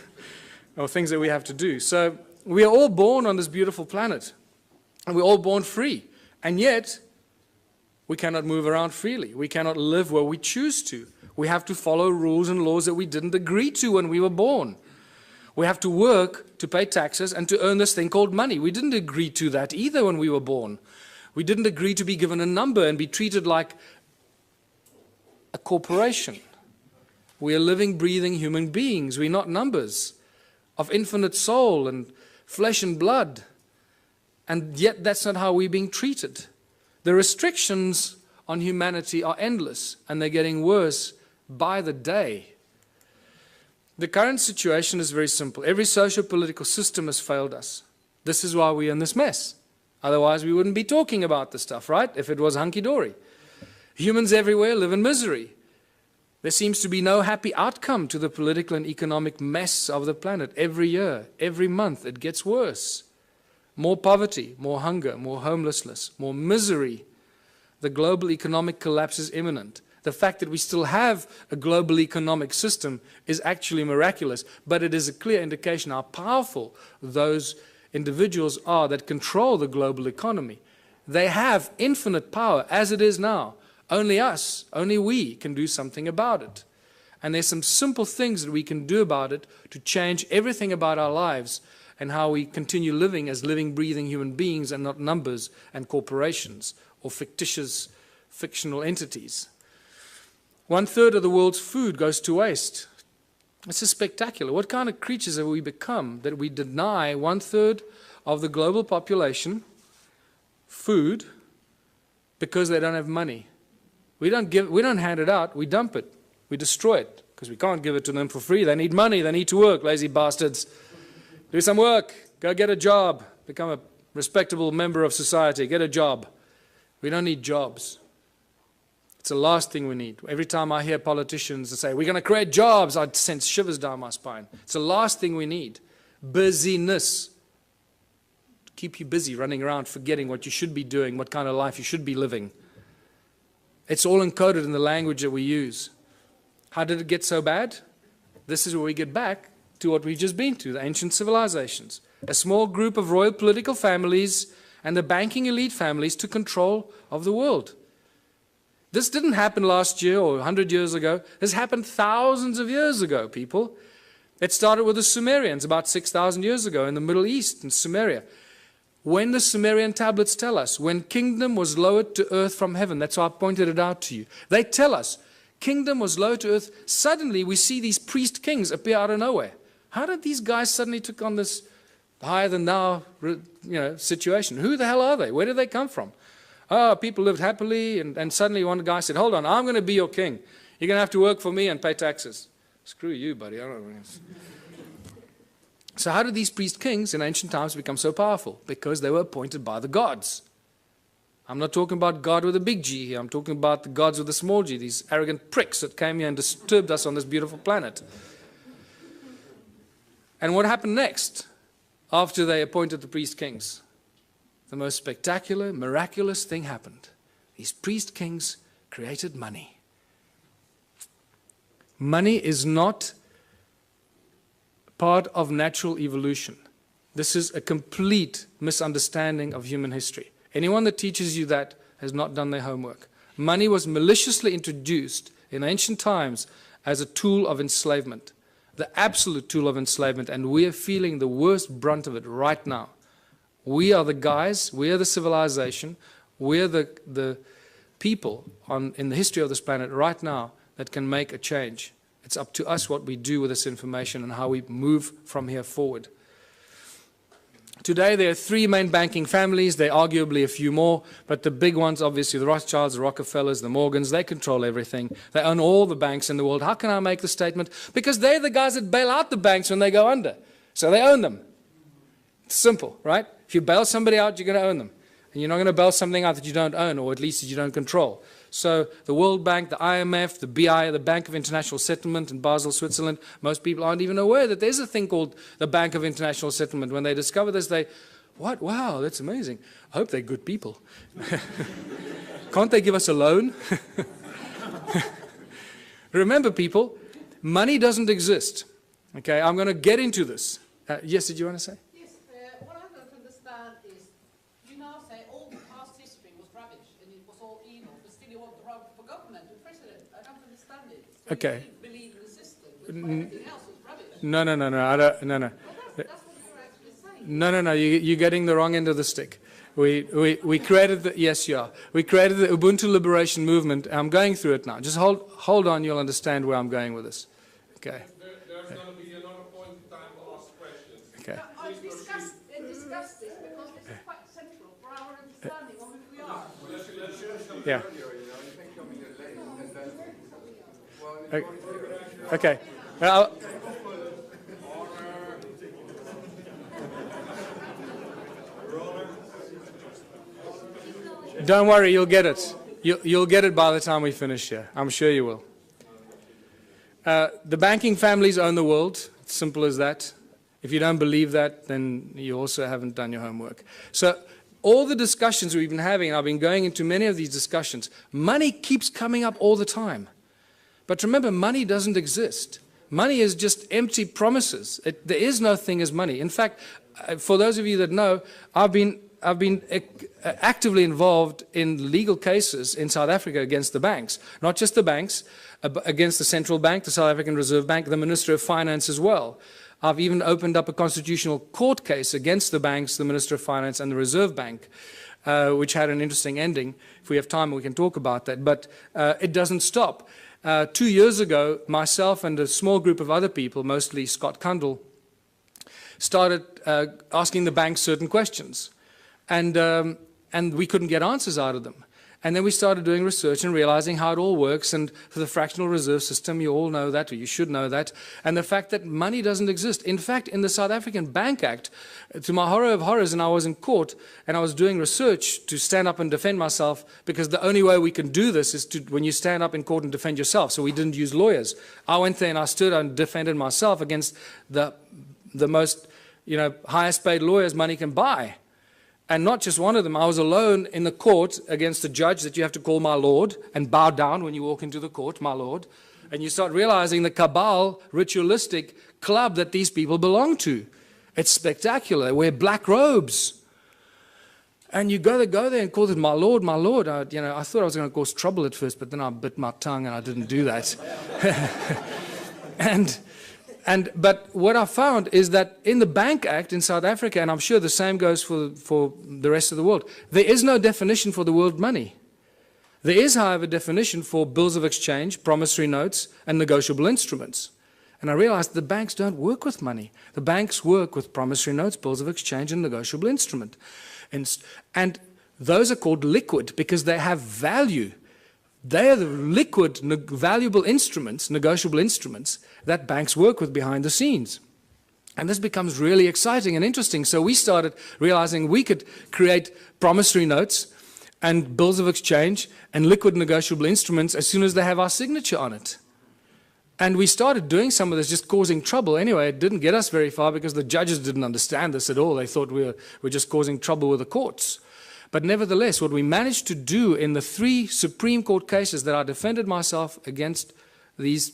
or things that we have to do. So we are all born on this beautiful planet, and we're all born free. And yet, we cannot move around freely. We cannot live where we choose to. We have to follow rules and laws that we didn't agree to when we were born. We have to work to pay taxes and to earn this thing called money. We didn't agree to that either when we were born. We didn't agree to be given a number and be treated like a corporation. We are living, breathing human beings. We're not numbers of infinite soul and flesh and blood. And yet that's not how we're being treated. The restrictions on humanity are endless, and they're getting worse by the day. The current situation is very simple. Every socio-political system has failed us. This is why we're in this mess. Otherwise, we wouldn't be talking about this stuff, right? If it was hunky-dory. Humans everywhere live in misery. There seems to be no happy outcome to the political and economic mess of the planet. Every year, every month, it gets worse. More poverty, more hunger, more homelessness, more misery. The global economic collapse is imminent. The fact that we still have a global economic system is actually miraculous, but it is a clear indication how powerful those individuals are that control the global economy. They have infinite power as it is now. Only us, only we can do something about it. And there's some simple things that we can do about it to change everything about our lives and how we continue living as living, breathing human beings and not numbers and corporations or fictional entities. 1/3 of the world's food goes to waste. This is spectacular. What kind of creatures have we become that we deny 1/3 of the global population food because they don't have money? We don't hand it out, we dump it, we destroy it, because we can't give it to them for free. They need money, they need to work, lazy bastards. Do some work, go get a job, become a respectable member of society, get a job. We don't need jobs. It's the last thing we need. Every time I hear politicians say, we're going to create jobs, I sense shivers down my spine. It's the last thing we need. Busyness. Keep you busy, running around, forgetting what you should be doing, what kind of life you should be living. It's all encoded in the language that we use. How did it get so bad? This is where we get back to what we've just been to, the ancient civilizations. A small group of royal political families and the banking elite families took control of the world. This didn't happen last year or 100 years ago. This happened thousands of years ago, people. It started with the Sumerians about 6,000 years ago in the Middle East, in Sumeria. When the Sumerian tablets tell us, when kingdom was lowered to earth from heaven, that's why I pointed it out to you. They tell us, kingdom was lowered to earth. Suddenly we see these priest kings appear out of nowhere. How did these guys suddenly take on this higher than thou situation? Who the hell are they? Where did they come from? Oh, people lived happily, and suddenly one guy said, hold on, I'm going to be your king. You're going to have to work for me and pay taxes. Screw you, buddy. I don't know. So how did these priest kings in ancient times become so powerful? Because they were appointed by the gods. I'm not talking about God with a big G here. I'm talking about the gods with a small g, these arrogant pricks that came here and disturbed us on this beautiful planet. And what happened next after they appointed the priest kings? The most spectacular, miraculous thing happened. These priest kings created money. Money is not part of natural evolution. This is a complete misunderstanding of human history. Anyone that teaches you that has not done their homework. Money was maliciously introduced in ancient times as a tool of enslavement, the absolute tool of enslavement, and we are feeling the worst brunt of it right now. We are the guys, we are the civilization, we are the people in the history of this planet right now that can make a change. It's up to us what we do with this information and how we move from here forward. Today there are three main banking families, there are arguably a few more, but the big ones, obviously the Rothschilds, the Rockefellers, the Morgans, they control everything. They own all the banks in the world. How can I make the statement? Because they're the guys that bail out the banks when they go under. So they own them. It's simple, right? If you bail somebody out, you're going to own them. And you're not going to bail something out that you don't own, or at least that you don't control. So the World Bank, the IMF, the BI, the Bank of International Settlement in Basel, Switzerland, most people aren't even aware that there's a thing called the Bank of International Settlement. When they discover this, they, what? Wow, that's amazing. I hope they're good people. Can't they give us a loan? Remember, people, money doesn't exist. Okay, I'm going to get into this. Yes, did you want to say? What I don't understand is, you now say all the past history was rubbish and it was all evil, but still you want to run for government and president. I don't understand it. So Okay. you believe in the system, but everything else is rubbish. No, no, no, no. I don't, no, no. That's what you're actually saying. No, no, no. You're getting the wrong end of the stick. We created the, yes, you are. We created the Ubuntu Liberation Movement. I'm going through it now. Just hold on. You'll understand where I'm going with this. Okay. There's going to be another point in time to ask questions. Okay. I discussed this because this is quite central for our understanding of who we are. Yeah. Okay. Don't worry, you'll get it. You'll get it by the time we finish here. I'm sure you will. The banking families own the world. It's simple as that. If you don't believe that, then you also haven't done your homework. So all the discussions we've been having, and I've been going into many of these discussions, money keeps coming up all the time. But remember, money doesn't exist. Money is just empty promises. There is no thing as money. In fact, for those of you that know, I've been actively involved in legal cases in South Africa against the banks. Not just the banks, against the central bank, the South African Reserve Bank, the Minister of Finance as well. I've even opened up a constitutional court case against the banks, the Minister of Finance and the Reserve Bank, which had an interesting ending. If we have time, we can talk about that. But it doesn't stop. 2 years ago, myself and a small group of other people, mostly Scott Kundal, started asking the banks certain questions. And we couldn't get answers out of them. And then we started doing research and realizing how it all works. And for the fractional reserve system, you all know that, or you should know that. And the fact that money doesn't exist. In fact, in the South African Bank Act, to my horror of horrors, and I was in court, and I was doing research to stand up and defend myself, because the only way we can do this is when you stand up in court and defend yourself. So we didn't use lawyers. I went there and I stood and defended myself against the most, highest paid lawyers money can buy. And not just one of them. I was alone in the court against a judge that you have to call my lord and bow down when you walk into the court, my lord. And you start realizing the cabal, ritualistic club that these people belong to. It's spectacular. They wear black robes. And you go there and call it my lord, my lord. I thought I was going to cause trouble at first, but then I bit my tongue and I didn't do that. But what I found is that in the Bank Act in South Africa, and I'm sure the same goes for the rest of the world, there is no definition for the world money. There is, however, a definition for bills of exchange, promissory notes, and negotiable instruments. And I realized the banks don't work with money. The banks work with promissory notes, bills of exchange, and negotiable instrument. And those are called liquid because they have value. They are the liquid, valuable instruments, negotiable instruments, that banks work with behind the scenes. And this becomes really exciting and interesting. So we started realizing we could create promissory notes and bills of exchange and liquid negotiable instruments as soon as they have our signature on it. And we started doing some of this, just causing trouble. Anyway, it didn't get us very far because the judges didn't understand this at all. They thought we were just causing trouble with the courts. But nevertheless, what we managed to do in the 3 Supreme Court cases that I defended myself against these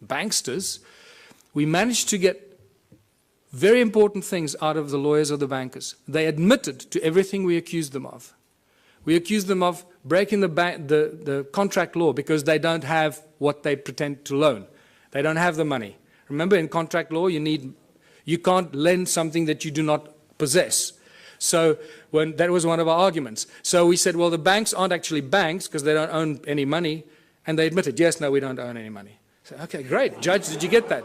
banksters, we managed to get very important things out of the lawyers or the bankers. They admitted to everything we accused them of. We accuse them of breaking the contract law because they don't have what they pretend to loan. They don't have the money. Remember, in contract law, you can't lend something that you do not possess. So that was one of our arguments. So we said, well, the banks aren't actually banks because they don't own any money. And they admitted, yes, no, we don't own any money. So, okay, great. Judge, did you get that?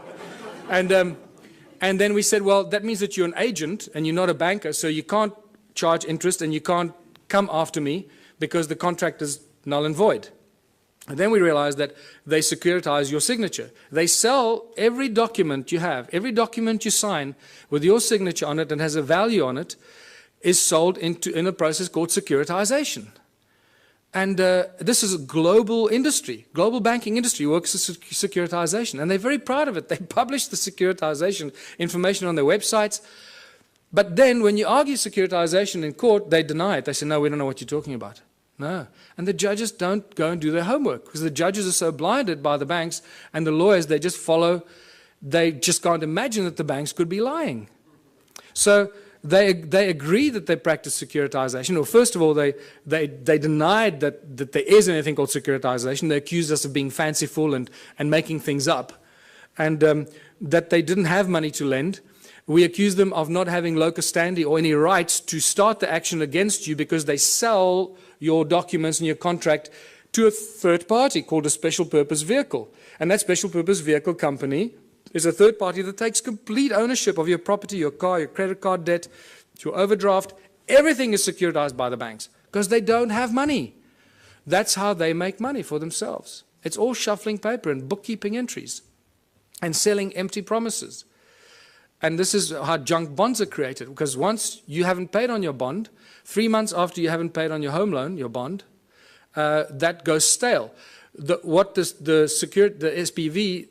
And then we said, well, that means that you're an agent and you're not a banker, so you can't charge interest and you can't come after me because the contract is null and void. And then we realized that they securitize your signature. They sell every document you have, every document you sign with your signature on it and has a value on it is sold in a process called securitization. And this is a global industry. Global banking industry works with securitization. And they're very proud of it. They publish the securitization information on their websites. But then when you argue securitization in court, they deny it. They say, no, we don't know what you're talking about. No. And the judges don't go and do their homework because the judges are so blinded by the banks and the lawyers, they just follow. They just can't imagine that the banks could be lying. So they agree that they practice securitization. Well, first of all, they denied that there is anything called securitization. They accused us of being fanciful and making things up, and that they didn't have money to lend. We accused them of not having locus standi or any rights to start the action against you because they sell your documents and your contract to a third party called a special purpose vehicle. And that special purpose vehicle company is a third party that takes complete ownership of your property, your car, your credit card debt, your overdraft. Everything is securitized by the banks because they don't have money. That's how they make money for themselves. It's all shuffling paper and bookkeeping entries and selling empty promises. And this is how junk bonds are created, because once you haven't paid on your bond, 3 months after you haven't paid on your home loan, your bond, that goes stale. What the SPV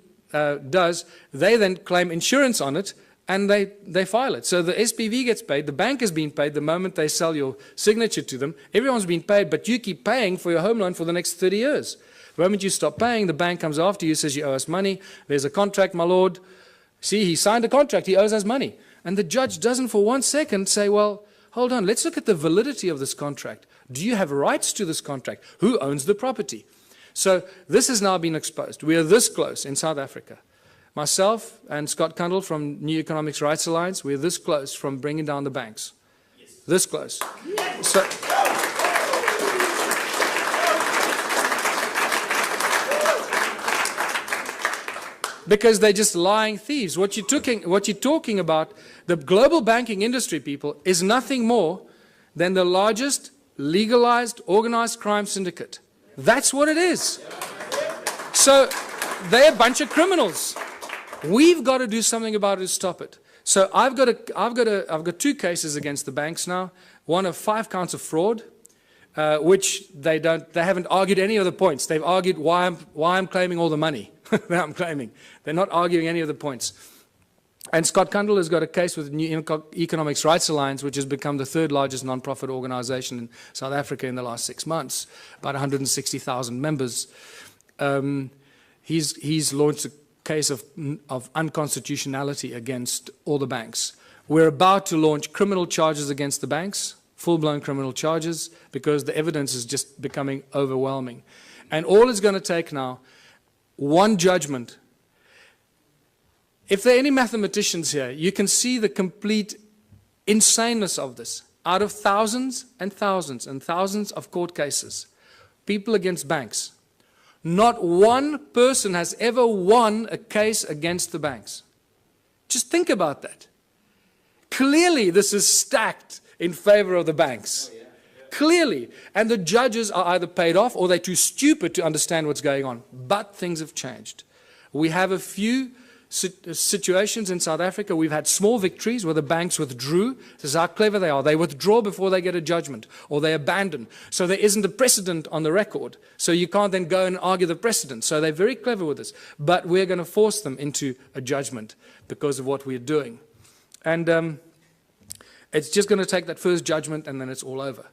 does, they then claim insurance on it and they file it. So the SPV gets paid, the bank has been paid the moment they sell your signature to them. Everyone's been paid, but you keep paying for your home loan for the next 30 years. The moment you stop paying, the bank comes after you, says you owe us money. There's a contract, my lord. See, he signed a contract, he owes us money. And the judge doesn't for 1 second say, well, hold on, let's look at the validity of this contract. Do you have rights to this contract? Who owns the property? So this has now been exposed. We are this close in South Africa. Myself and Scott Kundle from New Economics Rights Alliance, we're this close from bringing down the banks. Yes. This close. Yes. So, because they're just lying thieves. What you're talking about, the global banking industry, people, is nothing more than the largest legalized organized crime syndicate. That's what it is. So they're a bunch of criminals. We've got to do something about it to stop it. So I've got 2 cases against the banks now. One of 5 counts of fraud, which they haven't argued any of the points. They've argued why I'm claiming all the money that I'm claiming. They're not arguing any of the points. And Scott Kundle has got a case with the New Economics Rights Alliance, which has become the 3rd largest non-profit organization in South Africa in the last 6 months, about 160,000 members. He's launched a case of unconstitutionality against all the banks. We're about to launch criminal charges against the banks, full-blown criminal charges, because the evidence is just becoming overwhelming. And all it's going to take now, one judgment. If there are any mathematicians here, you can see the complete insaneness of this. Out of thousands and thousands and thousands of court cases, people against banks, not one person has ever won a case against the banks. Just think about that. Clearly, this is stacked in favor of the banks. Clearly. And the judges are either paid off or they're too stupid to understand what's going on. But things have changed. We have a few situations in South Africa. We've had small victories where the banks withdrew. This is how clever they are. They withdraw before they get a judgment, or they abandon. So there isn't a precedent on the record. So you can't then go and argue the precedent. So they're very clever with this. But we're going to force them into a judgment because of what we're doing. And it's just going to take that first judgment and then it's all over.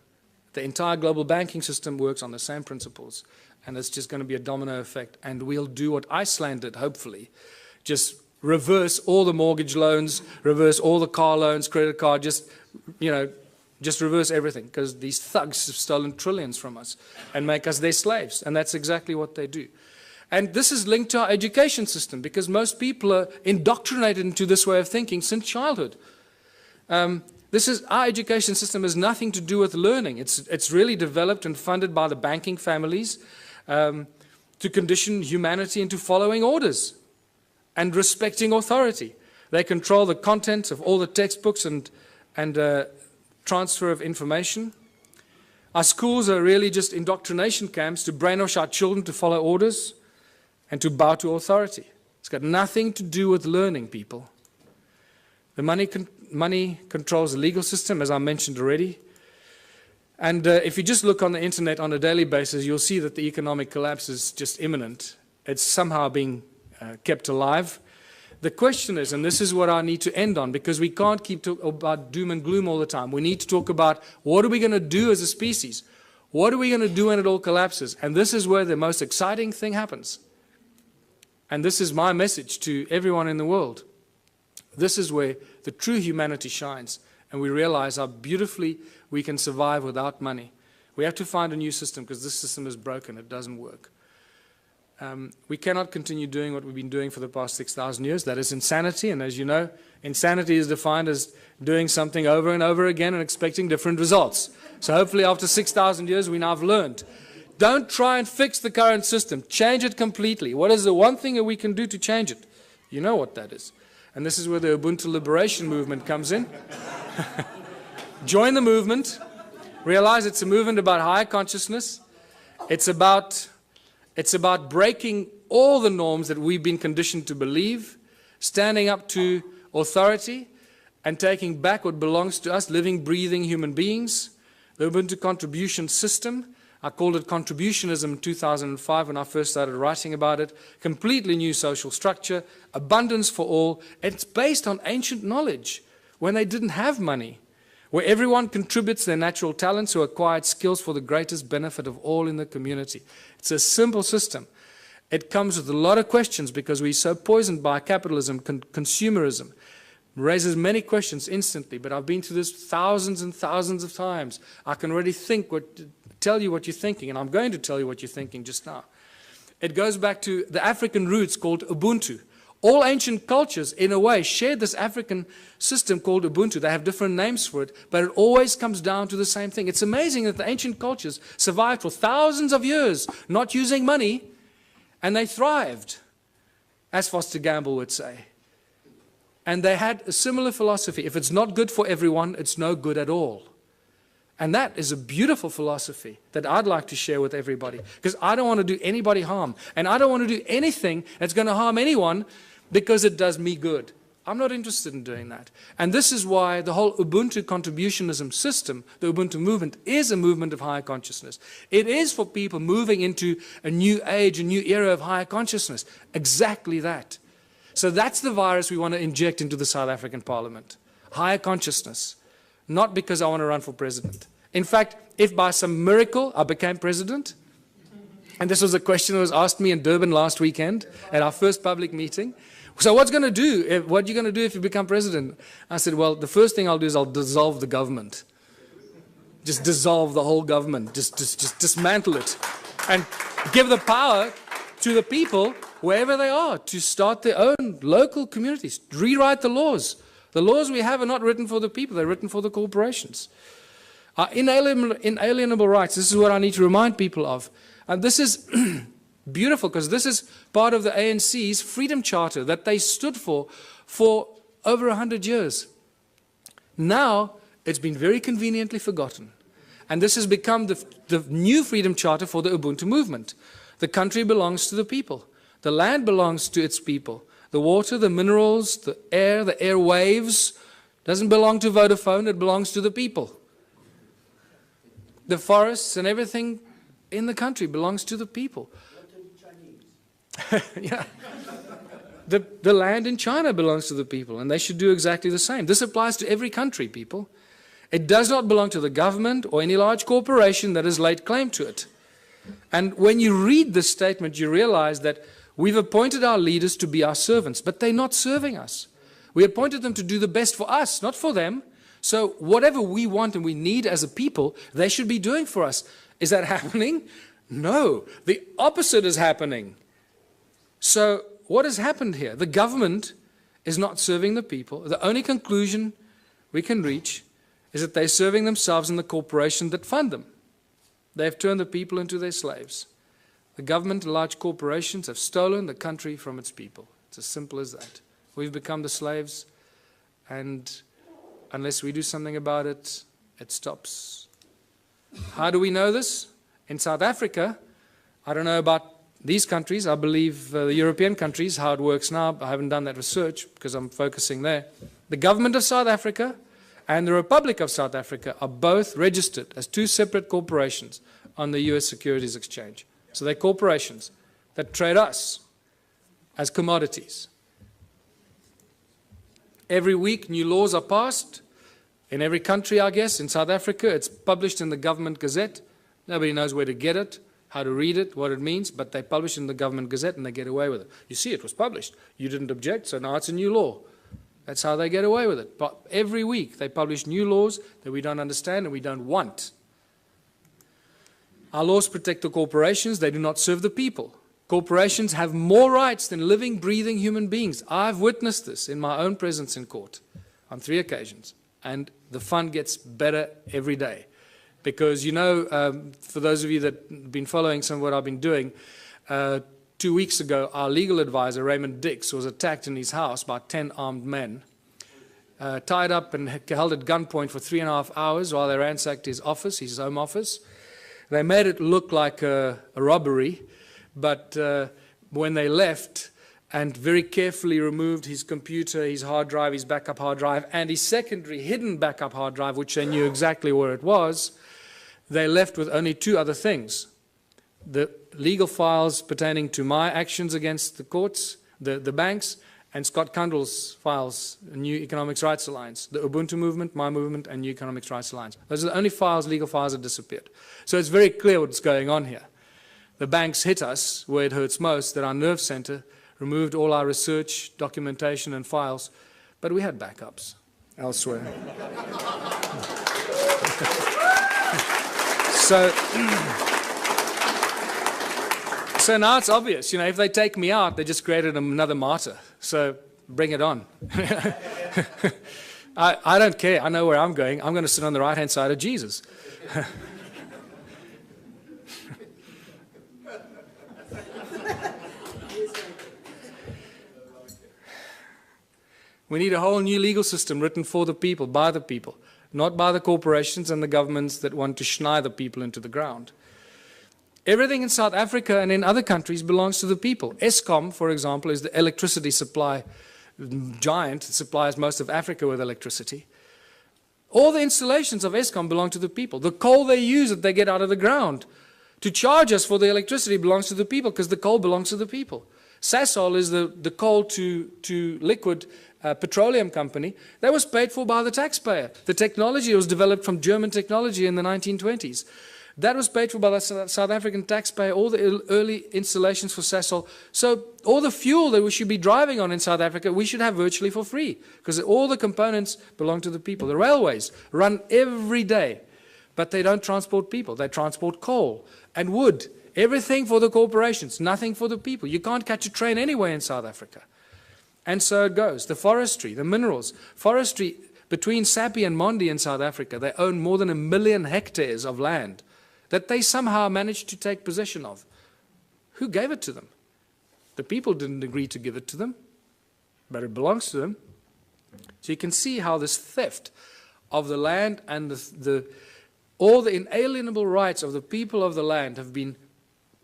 The entire global banking system works on the same principles, and it's just going to be a domino effect. And we'll do what Iceland did, hopefully. Just reverse all the mortgage loans, reverse all the car loans, credit card, just just reverse everything, because these thugs have stolen trillions from us and make us their slaves. And that's exactly what they do. And this is linked to our education system, because most people are indoctrinated into this way of thinking since childhood. Our education system has nothing to do with learning. It's really developed and funded by the banking families to condition humanity into following orders and respecting authority. They control the content of all the textbooks and transfer of information. Our schools are really just indoctrination camps to brainwash our children to follow orders and to bow to authority. It's got nothing to do with learning, people. The money controls the legal system, as I mentioned already. And if you just look on the internet on a daily basis, you'll see that the economic collapse is just imminent. It's somehow being kept alive. The question is, and this is what I need to end on, because we can't keep talking about doom and gloom all the time. We need to talk about what are we going to do as a species? What are we going to do when it all collapses? And this is where the most exciting thing happens. And this is my message to everyone in the world. This is where the true humanity shines, and we realize how beautifully we can survive without money. We have to find a new system, because this system is broken. It doesn't work. We cannot continue doing what we've been doing for the past 6,000 years. That is insanity, and as you know, insanity is defined as doing something over and over again and expecting different results. So hopefully after 6,000 years we now have learned. Don't try and fix the current system. Change it completely. What is the one thing that we can do to change it? You know what that is. And this is where the Ubuntu Liberation Movement comes in. Join the movement. Realize it's a movement about higher consciousness. It's about breaking all the norms that we've been conditioned to believe, standing up to authority, and taking back what belongs to us, living, breathing human beings. The Ubuntu contribution system, I called it contributionism in 2005 when I first started writing about it. Completely new social structure, abundance for all. It's based on ancient knowledge when they didn't have money, where everyone contributes their natural talents or acquired skills for the greatest benefit of all in the community. It's a simple system. It comes with a lot of questions because we're so poisoned by capitalism, consumerism. It raises many questions instantly, but I've been through this thousands and thousands of times. I can already tell you what you're thinking, and I'm going to tell you what you're thinking just now. It goes back to the African roots called Ubuntu. All ancient cultures, in a way, shared this African system called Ubuntu. They have different names for it, but it always comes down to the same thing. It's amazing that the ancient cultures survived for thousands of years, not using money, and they thrived, as Foster Gamble would say. And they had a similar philosophy. If it's not good for everyone, it's no good at all. And that is a beautiful philosophy that I'd like to share with everybody, because I don't want to do anybody harm, and I don't want to do anything that's going to harm anyone because it does me good. I'm not interested in doing that. And this is why the whole Ubuntu contributionism system, the Ubuntu movement, is a movement of higher consciousness. It is for people moving into a new age, a new era of higher consciousness. Exactly that. So that's the virus we want to inject into the South African Parliament. Higher consciousness. Not because I want to run for president. In fact, if by some miracle I became president, and this was a question that was asked me in Durban last weekend at our first public meeting. So what are you going to do if you become president? I said, well, the first thing I'll do is I'll dissolve the government. Just dissolve the whole government. Just dismantle it. And give the power to the people, wherever they are, to start their own local communities. Rewrite the laws. The laws we have are not written for the people, they're written for the corporations. Our inalienable rights, this is what I need to remind people of. And this is beautiful, because this is part of the ANC's Freedom Charter that they stood for over 100 years. Now, it's been very conveniently forgotten. And this has become the new Freedom Charter for the Ubuntu movement. The country belongs to the people. The land belongs to its people. The water, the minerals, the airwaves, doesn't belong to Vodafone, it belongs to the people. The forests and everything in the country belongs to the people. Yeah. The land in China belongs to the people, and they should do exactly the same. This applies to every country, people. It does not belong to the government or any large corporation that has laid claim to it. And when you read this statement, you realize that we've appointed our leaders to be our servants, but they're not serving us. We appointed them to do the best for us, not for them. So whatever we want and we need as a people, they should be doing for us. Is that happening? No. The opposite is happening. So what has happened here? The government is not serving the people. The only conclusion we can reach is that they're serving themselves and the corporations that fund them. They've turned the people into their slaves. The government and large corporations have stolen the country from its people. It's as simple as that. We've become the slaves, and unless we do something about it, it stops. How do we know this? In South Africa, I don't know about these countries. I believe the European countries, how it works now. I haven't done that research because I'm focusing there. The government of South Africa and the Republic of South Africa are both registered as two separate corporations on the US Securities Exchange. So they're corporations that trade us as commodities. Every week new laws are passed in every country, I guess. In South Africa, it's published in the Government Gazette. Nobody knows where to get it, how to read it, what it means, but they publish it in the Government Gazette and they get away with it. You see, it was published. You didn't object, so now it's a new law. That's how they get away with it. But every week they publish new laws that we don't understand and we don't want. Our laws protect the corporations. They do not serve the people. Corporations have more rights than living, breathing human beings. I've witnessed this in my own presence in court on 3 occasions. And the fun gets better every day. Because, you know, for those of you that have been following some of what I've been doing, 2 weeks ago, our legal advisor, Raymond Dix, was attacked in his house by 10 armed men, tied up and held at gunpoint for 3.5 hours while they ransacked his office, his home office. They made it look like a robbery, but when they left and very carefully removed his computer, his hard drive, his backup hard drive, and his secondary hidden backup hard drive, which they knew exactly where it was, they left with only 2 other things. The legal files pertaining to my actions against the courts, the banks, and Scott Kundal's files, New Economics Rights Alliance, the Ubuntu movement, my movement, and New Economics Rights Alliance. Those are the only files, legal files that disappeared. So it's very clear what's going on here. The banks hit us where it hurts most, that our nerve center removed all our research, documentation, and files, but we had backups elsewhere. So now it's obvious, you know, if they take me out, they just created another martyr. So bring it on. I don't care. I know where I'm going. I'm going to sit on the right-hand side of Jesus. We need a whole new legal system written for the people, by the people, not by the corporations and the governments that want to schneid the people into the ground. Everything in South Africa and in other countries belongs to the people. Eskom, for example, is the electricity supply giant. It supplies most of Africa with electricity. All the installations of Eskom belong to the people. The coal they use that they get out of the ground to charge us for the electricity belongs to the people because the coal belongs to the people. Sasol is the coal to liquid petroleum company that was paid for by the taxpayer. The technology was developed from German technology in the 1920s. That was paid for by the South African taxpayer, all the early installations for Sasol. So all the fuel that we should be driving on in South Africa, we should have virtually for free because all the components belong to the people. The railways run every day, but they don't transport people. They transport coal and wood. Everything for the corporations, nothing for the people. You can't catch a train anywhere in South Africa. And so it goes. The forestry, the minerals. Forestry, between Sappi and Mondi in South Africa, they own more than 1 million hectares of land that they somehow managed to take possession of. Who gave it to them? The people didn't agree to give it to them, but it belongs to them. So you can see how this theft of the land and all the inalienable rights of the people of the land have been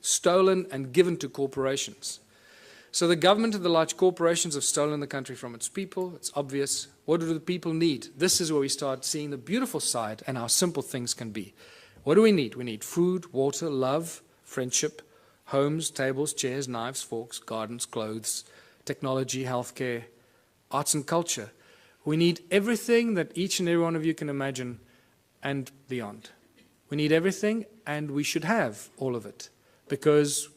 stolen and given to corporations. So the government and the large corporations have stolen the country from its people. It's obvious. What do the people need? This is where we start seeing the beautiful side and how simple things can be. What do we need? We need food, water, love, friendship, homes, tables, chairs, knives, forks, gardens, clothes, technology, healthcare, arts and culture. We need everything that each and every one of you can imagine and beyond. We need everything, and we should have all of it because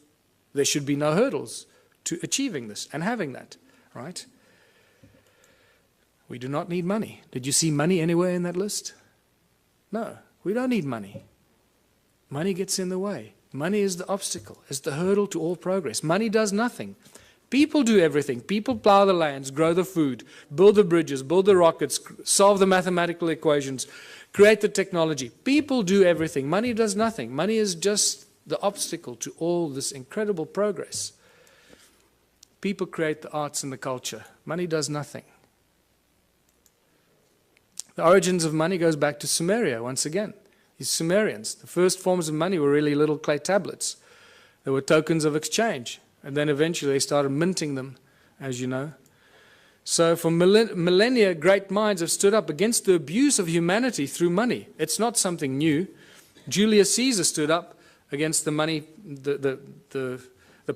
there should be no hurdles to achieving this and having that, right? We do not need money. Did you see money anywhere in that list? No, we don't need money. Money gets in the way. Money is the obstacle, is the hurdle to all progress. Money does nothing. People do everything. People plow the lands, grow the food, build the bridges, build the rockets, solve the mathematical equations, create the technology. People do everything. Money does nothing. Money is just the obstacle to all this incredible progress. People create the arts and the culture. Money does nothing. The origins of money goes back to Sumeria once again. These Sumerians, the first forms of money were really little clay tablets. They were tokens of exchange. And then eventually they started minting them, as you know. So for millennia, great minds have stood up against the abuse of humanity through money. It's not something new. Julius Caesar stood up against the money, the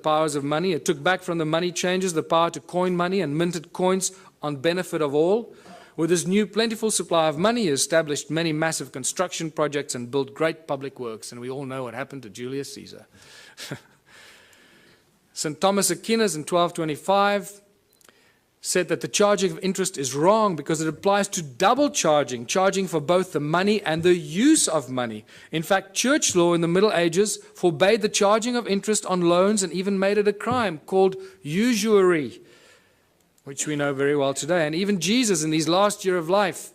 powers of money. It took back from the money changers the power to coin money and minted coins on benefit of all. With this new plentiful supply of money, he established many massive construction projects and built great public works. And we all know what happened to Julius Caesar. St. Thomas Aquinas in 1225 said that the charging of interest is wrong because it applies to double charging, charging for both the money and the use of money. In fact, church law in the Middle Ages forbade the charging of interest on loans and even made it a crime called usury, which we know very well today. And even Jesus in his last year of life,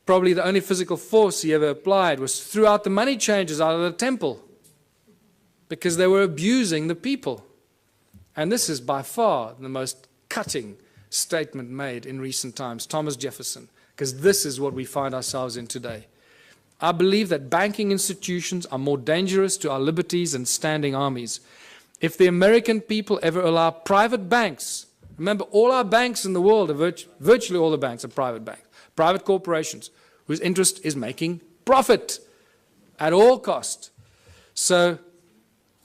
probably the only physical force he ever applied was threw out the money changers out of the temple because they were abusing the people. And this is by far the most cutting statement made in recent times, Thomas Jefferson, because this is what we find ourselves in today. I believe that banking institutions are more dangerous to our liberties than standing armies. If the American people ever allow private banks, remember all our banks in the world, virtually all the banks are private banks, private corporations, whose interest is making profit at all cost. So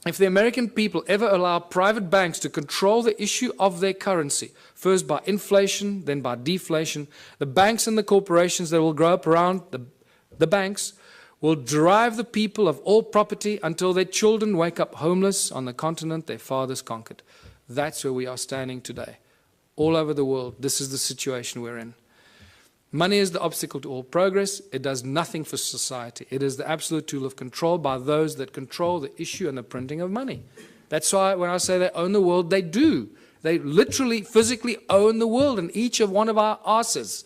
if the American people ever allow private banks to control the issue of their currency, first by inflation, then by deflation, the banks and the corporations that will grow up around the banks will drive the people of all property until their children wake up homeless on the continent their fathers conquered. That's where we are standing today. All over the world, this is the situation we're in. Money is the obstacle to all progress. It does nothing for society. It is the absolute tool of control by those that control the issue and the printing of money. That's why when I say they own the world, they do. They literally, physically own the world in each of one of our asses.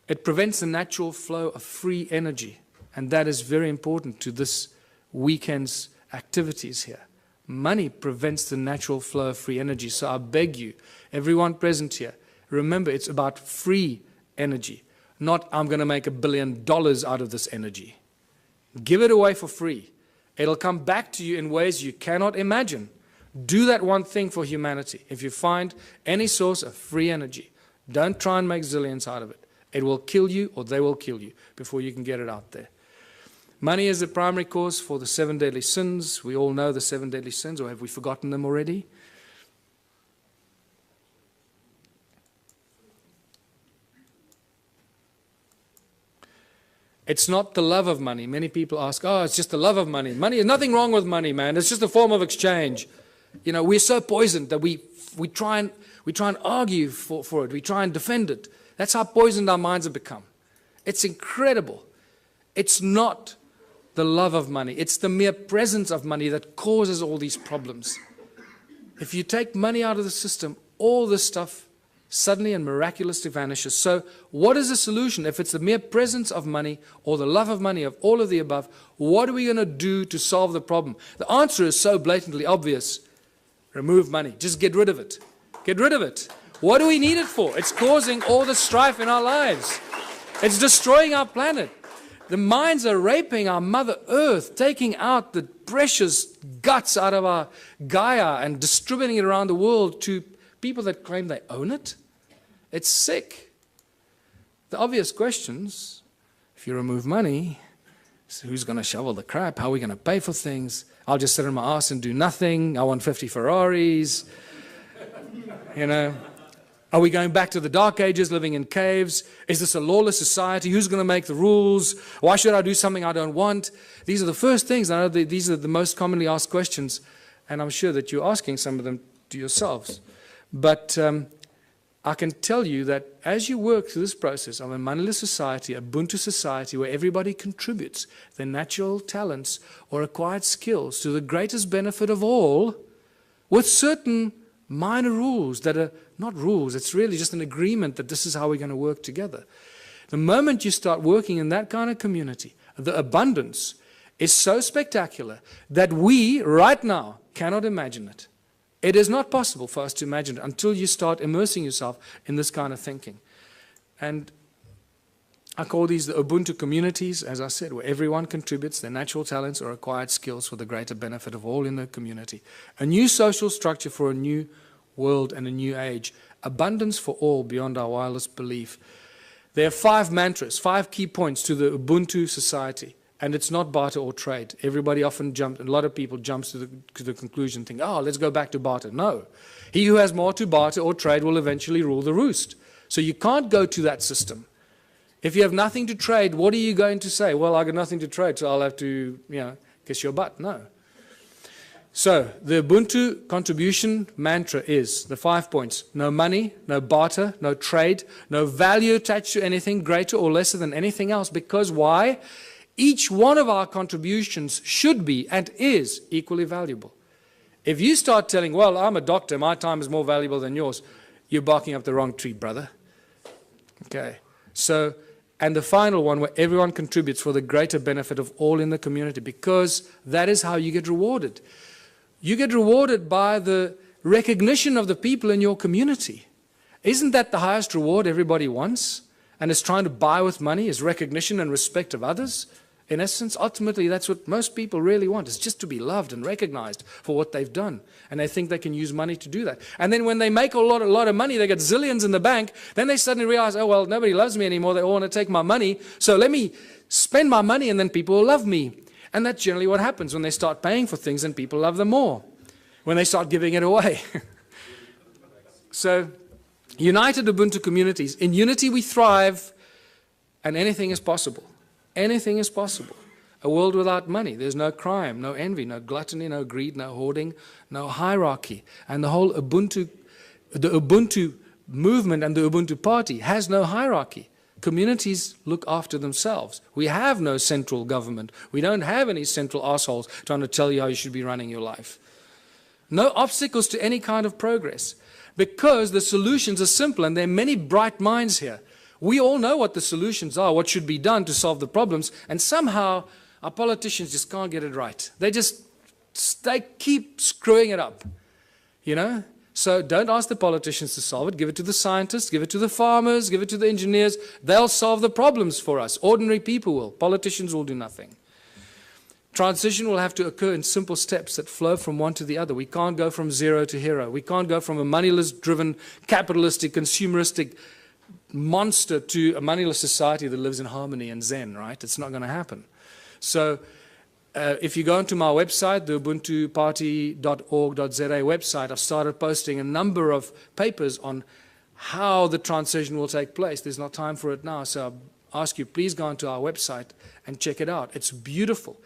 It prevents the natural flow of free energy. And that is very important to this weekend's activities here. Money prevents the natural flow of free energy. So I beg you, everyone present here, remember, it's about free energy, not I'm going to make $1 billion out of this energy. Give it away for free. It'll come back to you in ways you cannot imagine. Do that one thing for humanity. If you find any source of free energy, don't try and make zillions out of it. It will kill you or they will kill you before you can get it out there. Money is the primary cause for the 7 deadly sins. We all know the 7 deadly sins, or have we forgotten them already? It's not the love of money. Many people ask, oh, it's just the love of money. Money, there's nothing wrong with money, man. It's just a form of exchange. You know, we're so poisoned that we try and argue for it. We try and defend it. That's how poisoned our minds have become. It's incredible. It's not the love of money. It's the mere presence of money that causes all these problems. If you take money out of the system, all this stuff suddenly and miraculously vanishes. So what is the solution? If it's the mere presence of money or the love of money, of all of the above, what are we going to do to solve the problem? The answer is so blatantly obvious. Remove money. Just get rid of it. Get rid of it. What do we need it for? It's causing all the strife in our lives. It's destroying our planet. The mines are raping our Mother Earth, taking out the precious guts out of our Gaia and distributing it around the world to people that claim they own it. It's sick. The obvious questions, if you remove money, so who's going to shovel the crap? How are we going to pay for things? I'll just sit on my ass and do nothing. I want 50 Ferraris. You know, are we going back to the Dark Ages, living in caves? Is this a lawless society? Who's going to make the rules? Why should I do something I don't want? These are the first things. I know these are the most commonly asked questions, and I'm sure that you're asking some of them to yourselves. But I can tell you that as you work through this process of a moneyless society, Ubuntu society, where everybody contributes their natural talents or acquired skills to the greatest benefit of all, with certain minor rules that are not rules, it's really just an agreement that this is how we're going to work together. The moment you start working in that kind of community, the abundance is so spectacular that we, right now, cannot imagine it. It is not possible for us to imagine it until you start immersing yourself in this kind of thinking. And I call these the Ubuntu communities, as I said, where everyone contributes their natural talents or acquired skills for the greater benefit of all in the community. A new social structure for a new world and a new age. Abundance for all beyond our wildest belief. There are 5 mantras, 5 key points to the Ubuntu society. And it's not barter or trade. Everybody often jumps, a lot of people jump to the conclusion, think, oh, let's go back to barter. No. He who has more to barter or trade will eventually rule the roost. So you can't go to that system. If you have nothing to trade, what are you going to say? Well, I got nothing to trade, so I'll have to, kiss your butt. No. So the Ubuntu contribution mantra is the 5 points. No money, no barter, no trade, no value attached to anything greater or lesser than anything else. Because why? Each one of our contributions should be and is equally valuable. If you start telling, well, I'm a doctor, my time is more valuable than yours, you're barking up the wrong tree, brother. Okay. So, and the final one, where everyone contributes for the greater benefit of all in the community, because that is how you get rewarded. You get rewarded by the recognition of the people in your community. Isn't that the highest reward everybody wants and is trying to buy with money, is recognition and respect of others? In essence, ultimately, that's what most people really want, is just to be loved and recognized for what they've done. And they think they can use money to do that. And then when they make a lot of money, they get zillions in the bank, then they suddenly realize, oh, well, nobody loves me anymore, they all want to take my money, so let me spend my money and then people will love me. And that's generally what happens when they start paying for things and people love them more, when they start giving it away. So, united Ubuntu communities, in unity we thrive, and anything is possible. Anything is possible. A world without money. There's no crime, no envy, no gluttony, no greed, no hoarding, no hierarchy. And the whole Ubuntu movement and the Ubuntu party has no hierarchy. Communities look after themselves. We have no central government. We don't have any central assholes trying to tell you how you should be running your life. No obstacles to any kind of progress. Because the solutions are simple, and there are many bright minds here. We all know what the solutions are, what should be done to solve the problems, and somehow our politicians just can't get it right. They keep screwing it up, So don't ask the politicians to solve it. Give it to the scientists, give it to the farmers, give it to the engineers. They'll solve the problems for us. Ordinary people will. Politicians will do nothing. Transition will have to occur in simple steps that flow from one to the other. We can't go from zero to hero. We can't go from a moneyless-driven, capitalistic, consumeristic monster to a moneyless society that lives in harmony and zen, right? It's not going to happen. So if you go onto my website, the ubuntuparty.org.za website, I've started posting a number of papers on how the transition will take place. There's not time for it now, so I ask you, please go onto our website and check it out. It's beautiful.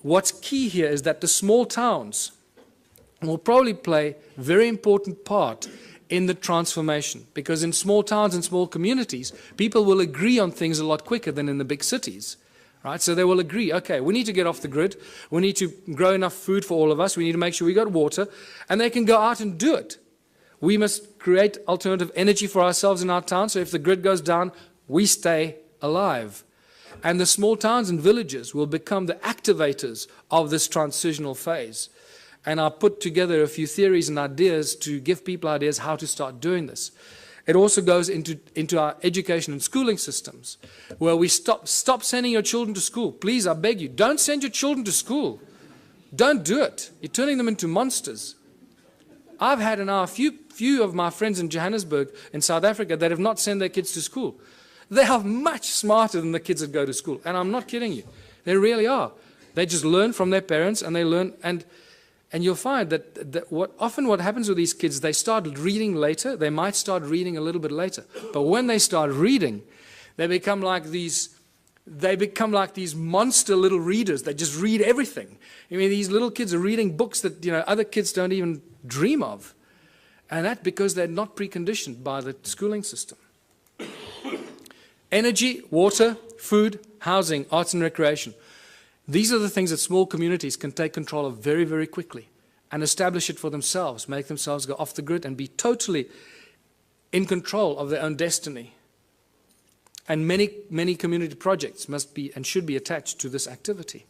What's key here is that the small towns will probably play a very important part in the transformation, because in small towns and small communities, people will agree on things a lot quicker than in the big cities. Right? So they will agree, okay, we need to get off the grid, we need to grow enough food for all of us, we need to make sure we got water, and they can go out and do it. We must create alternative energy for ourselves in our town, so if the grid goes down, we stay alive. And the small towns and villages will become the activators of this transitional phase. And I put together a few theories and ideas to give people ideas how to start doing this. It also goes into our education and schooling systems, where we stop sending your children to school. Please, I beg you, don't send your children to school. Don't do it. You're turning them into monsters. I've had a few of my friends in Johannesburg, in South Africa, that have not sent their kids to school. They are much smarter than the kids that go to school. And I'm not kidding you. They really are. They just learn from their parents, and they learn, and you'll find that often what happens with these kids, they start reading later. They might start reading a little bit later. But when they start reading, they become like these monster little readers. They just read everything. I mean, these little kids are reading books that other kids don't even dream of. And that because they're not preconditioned by the schooling system. Energy, water, food, housing, arts and recreation. These are the things that small communities can take control of very, very quickly and establish it for themselves, make themselves go off the grid and be totally in control of their own destiny. And many, many community projects must be and should be attached to this activity.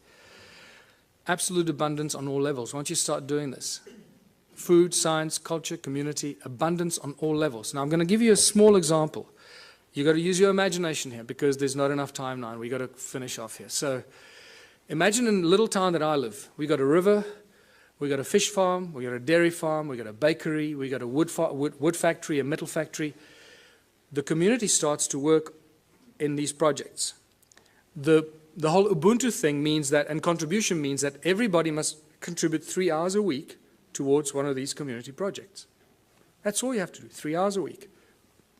Absolute abundance on all levels. Once you start doing this, food, science, culture, community, abundance on all levels. Now I'm going to give you a small example. You've got to use your imagination here because there's not enough time now and we've got to finish off here. So imagine in the little town that I live, we've got a river, we've got a fish farm, we've got a dairy farm, we've got a bakery, we've got a wood factory, a metal factory. The community starts to work in these projects. The whole Ubuntu thing means that, and contribution means that everybody must contribute 3 hours a week towards one of these community projects. That's all you have to do, 3 hours a week.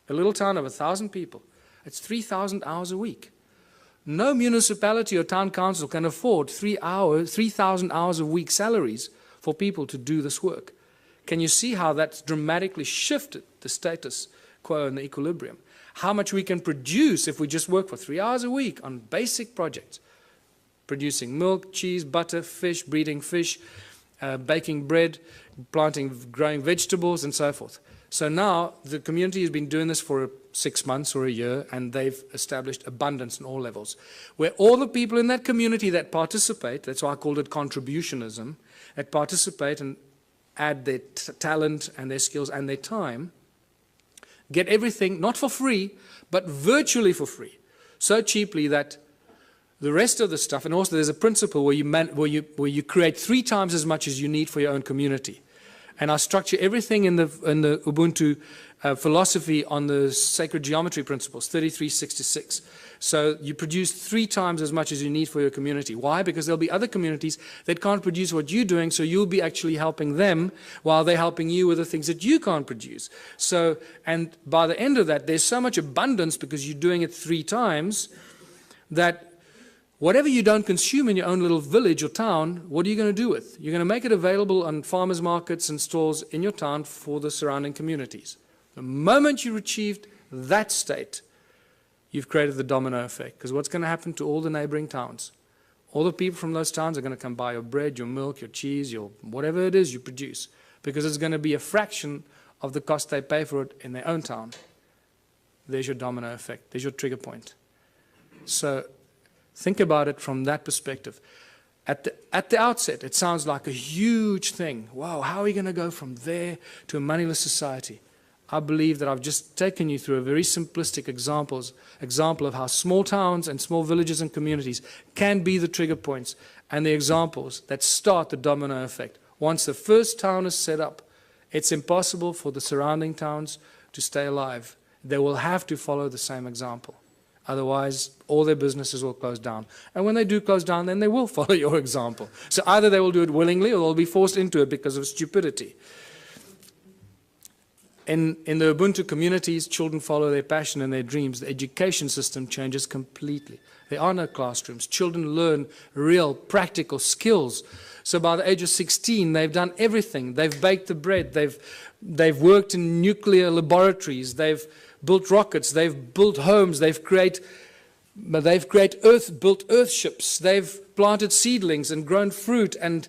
A little town of 1,000 people, it's 3,000 hours a week. No municipality or town council can afford 3,000 hours a week salaries for people to do this work. Can you see how that's dramatically shifted the status quo and the equilibrium? How much we can produce if we just work for 3 hours a week on basic projects. Producing milk, cheese, butter, fish, breeding fish, baking bread, growing vegetables, and so forth. So now the community has been doing this for 6 months or a year, and they've established abundance on all levels, where all the people in that community that participate, that's why I called it contributionism, that participate and add their talent and their skills and their time, get everything, not for free, but virtually for free, so cheaply that the rest of the stuff, and also there's a principle where you create 3 times as much as you need for your own community. And I structure everything in the Ubuntu philosophy on the sacred geometry principles, 3366. So you produce 3 times as much as you need for your community. Why? Because there'll be other communities that can't produce what you're doing, so you'll be actually helping them while they're helping you with the things that you can't produce. So, and by the end of that, there's so much abundance because you're doing it 3 times that whatever you don't consume in your own little village or town, what are you going to do with? You're going to make it available on farmers markets and stores in your town for the surrounding communities. The moment you achieved that state, you've created the domino effect. Because what's going to happen to all the neighboring towns? All the people from those towns are going to come buy your bread, your milk, your cheese, your whatever it is you produce. Because it's going to be a fraction of the cost they pay for it in their own town. There's your domino effect. There's your trigger point. So think about it from that perspective. At the outset, it sounds like a huge thing. Wow, how are we going to go from there to a moneyless society? I believe that I've just taken you through a very simplistic example of how small towns and small villages and communities can be the trigger points and the examples that start the domino effect. Once the first town is set up, it's impossible for the surrounding towns to stay alive. They will have to follow the same example. Otherwise, all their businesses will close down. And when they do close down, then they will follow your example. So either they will do it willingly or they'll be forced into it because of stupidity. In the Ubuntu communities, children follow their passion and their dreams. The education system changes completely. There are no classrooms. Children learn real, practical skills. So by the age of 16, they've done everything. They've baked the bread. They've worked in nuclear laboratories. They've built rockets. They've built homes. They've built earthships. They've planted seedlings and grown fruit. And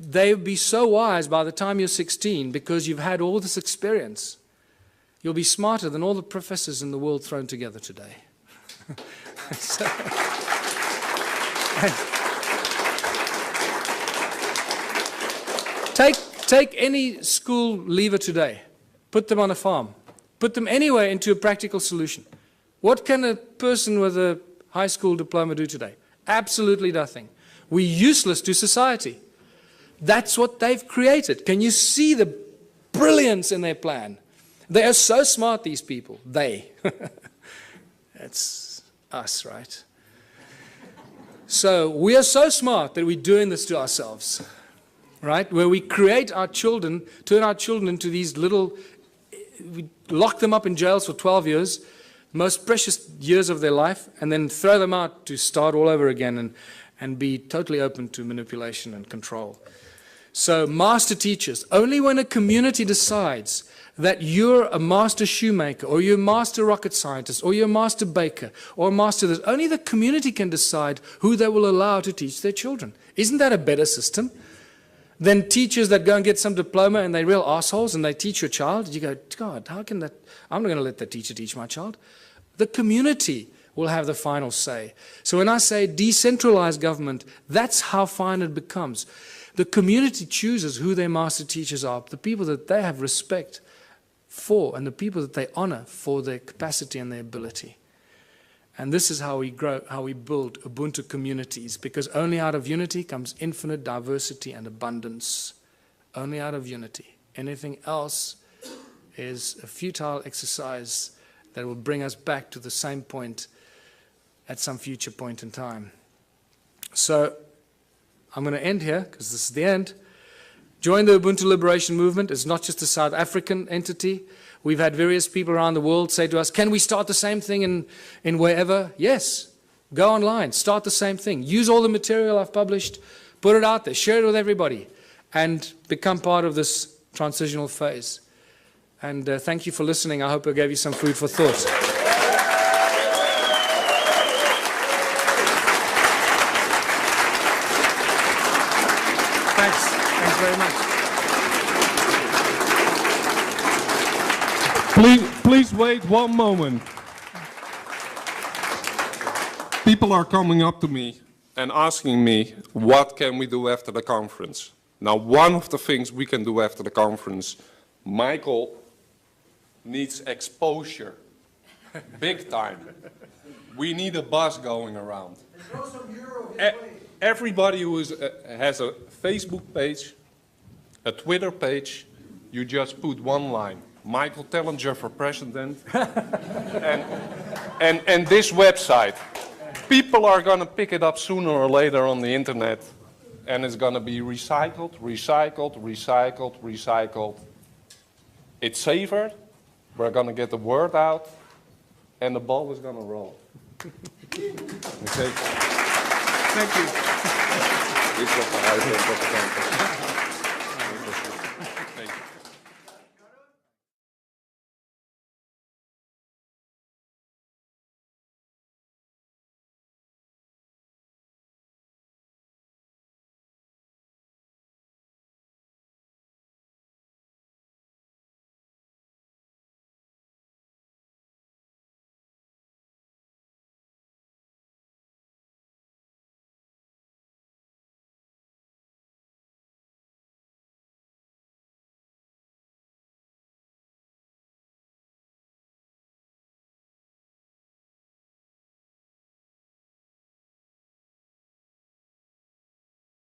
they'll be so wise by the time you're 16 because you've had all this experience. You'll be smarter than all the professors in the world thrown together today. Take any school leaver today, put them on a farm, put them anywhere into a practical solution. What can a person with a high school diploma do today? Absolutely nothing. We're useless to society. That's what they've created. Can you see the brilliance in their plan? They are so smart, these people. They. That's us, right? So we are so smart that we're doing this to ourselves, right? Where we create our children, turn our children into these little, we lock them up in jails for 12 years, most precious years of their life, and then throw them out to start all over again and be totally open to manipulation and control. So master teachers, only when a community decides that you're a master shoemaker, or you're a master rocket scientist, or you're a master baker, or a master this, only the community can decide who they will allow to teach their children. Isn't that a better system than teachers that go and get some diploma and they're real assholes and they teach your child? You go, God, how can that? I'm not going to let the teacher teach my child. The community will have the final say. So when I say decentralized government, that's how fine it becomes. The community chooses who their master teachers are, the people that they have respect for, and the people that they honor for their capacity and their ability. And this is how we grow, how we build Ubuntu communities, because only out of unity comes infinite diversity and abundance. Only out of unity. Anything else is a futile exercise that will bring us back to the same point at some future point in time. So I'm going to end here, because this is the end. Join the Ubuntu Liberation Movement. It's not just a South African entity. We've had various people around the world say to us, can we start the same thing in wherever? Yes. Go online. Start the same thing. Use all the material I've published. Put it out there. Share it with everybody. And become part of this transitional phase. And thank you for listening. I hope I gave you some food for thought. Thanks. Thanks very much. Please wait one moment. People are coming up to me and asking me, what can we do after the conference? Now, one of the things we can do after the conference, Michael needs exposure, big time. We need a bus going around. Everybody who has a Facebook page, a Twitter page, you just put one line, Michael Tellinger for president, and this website. People are going to pick it up sooner or later on the internet, and it's going to be recycled, recycled, recycled, recycled. It's safer, we're going to get the word out, and the ball is going to roll. Okay. Thank you. Dit was de uitleg van de conferentie.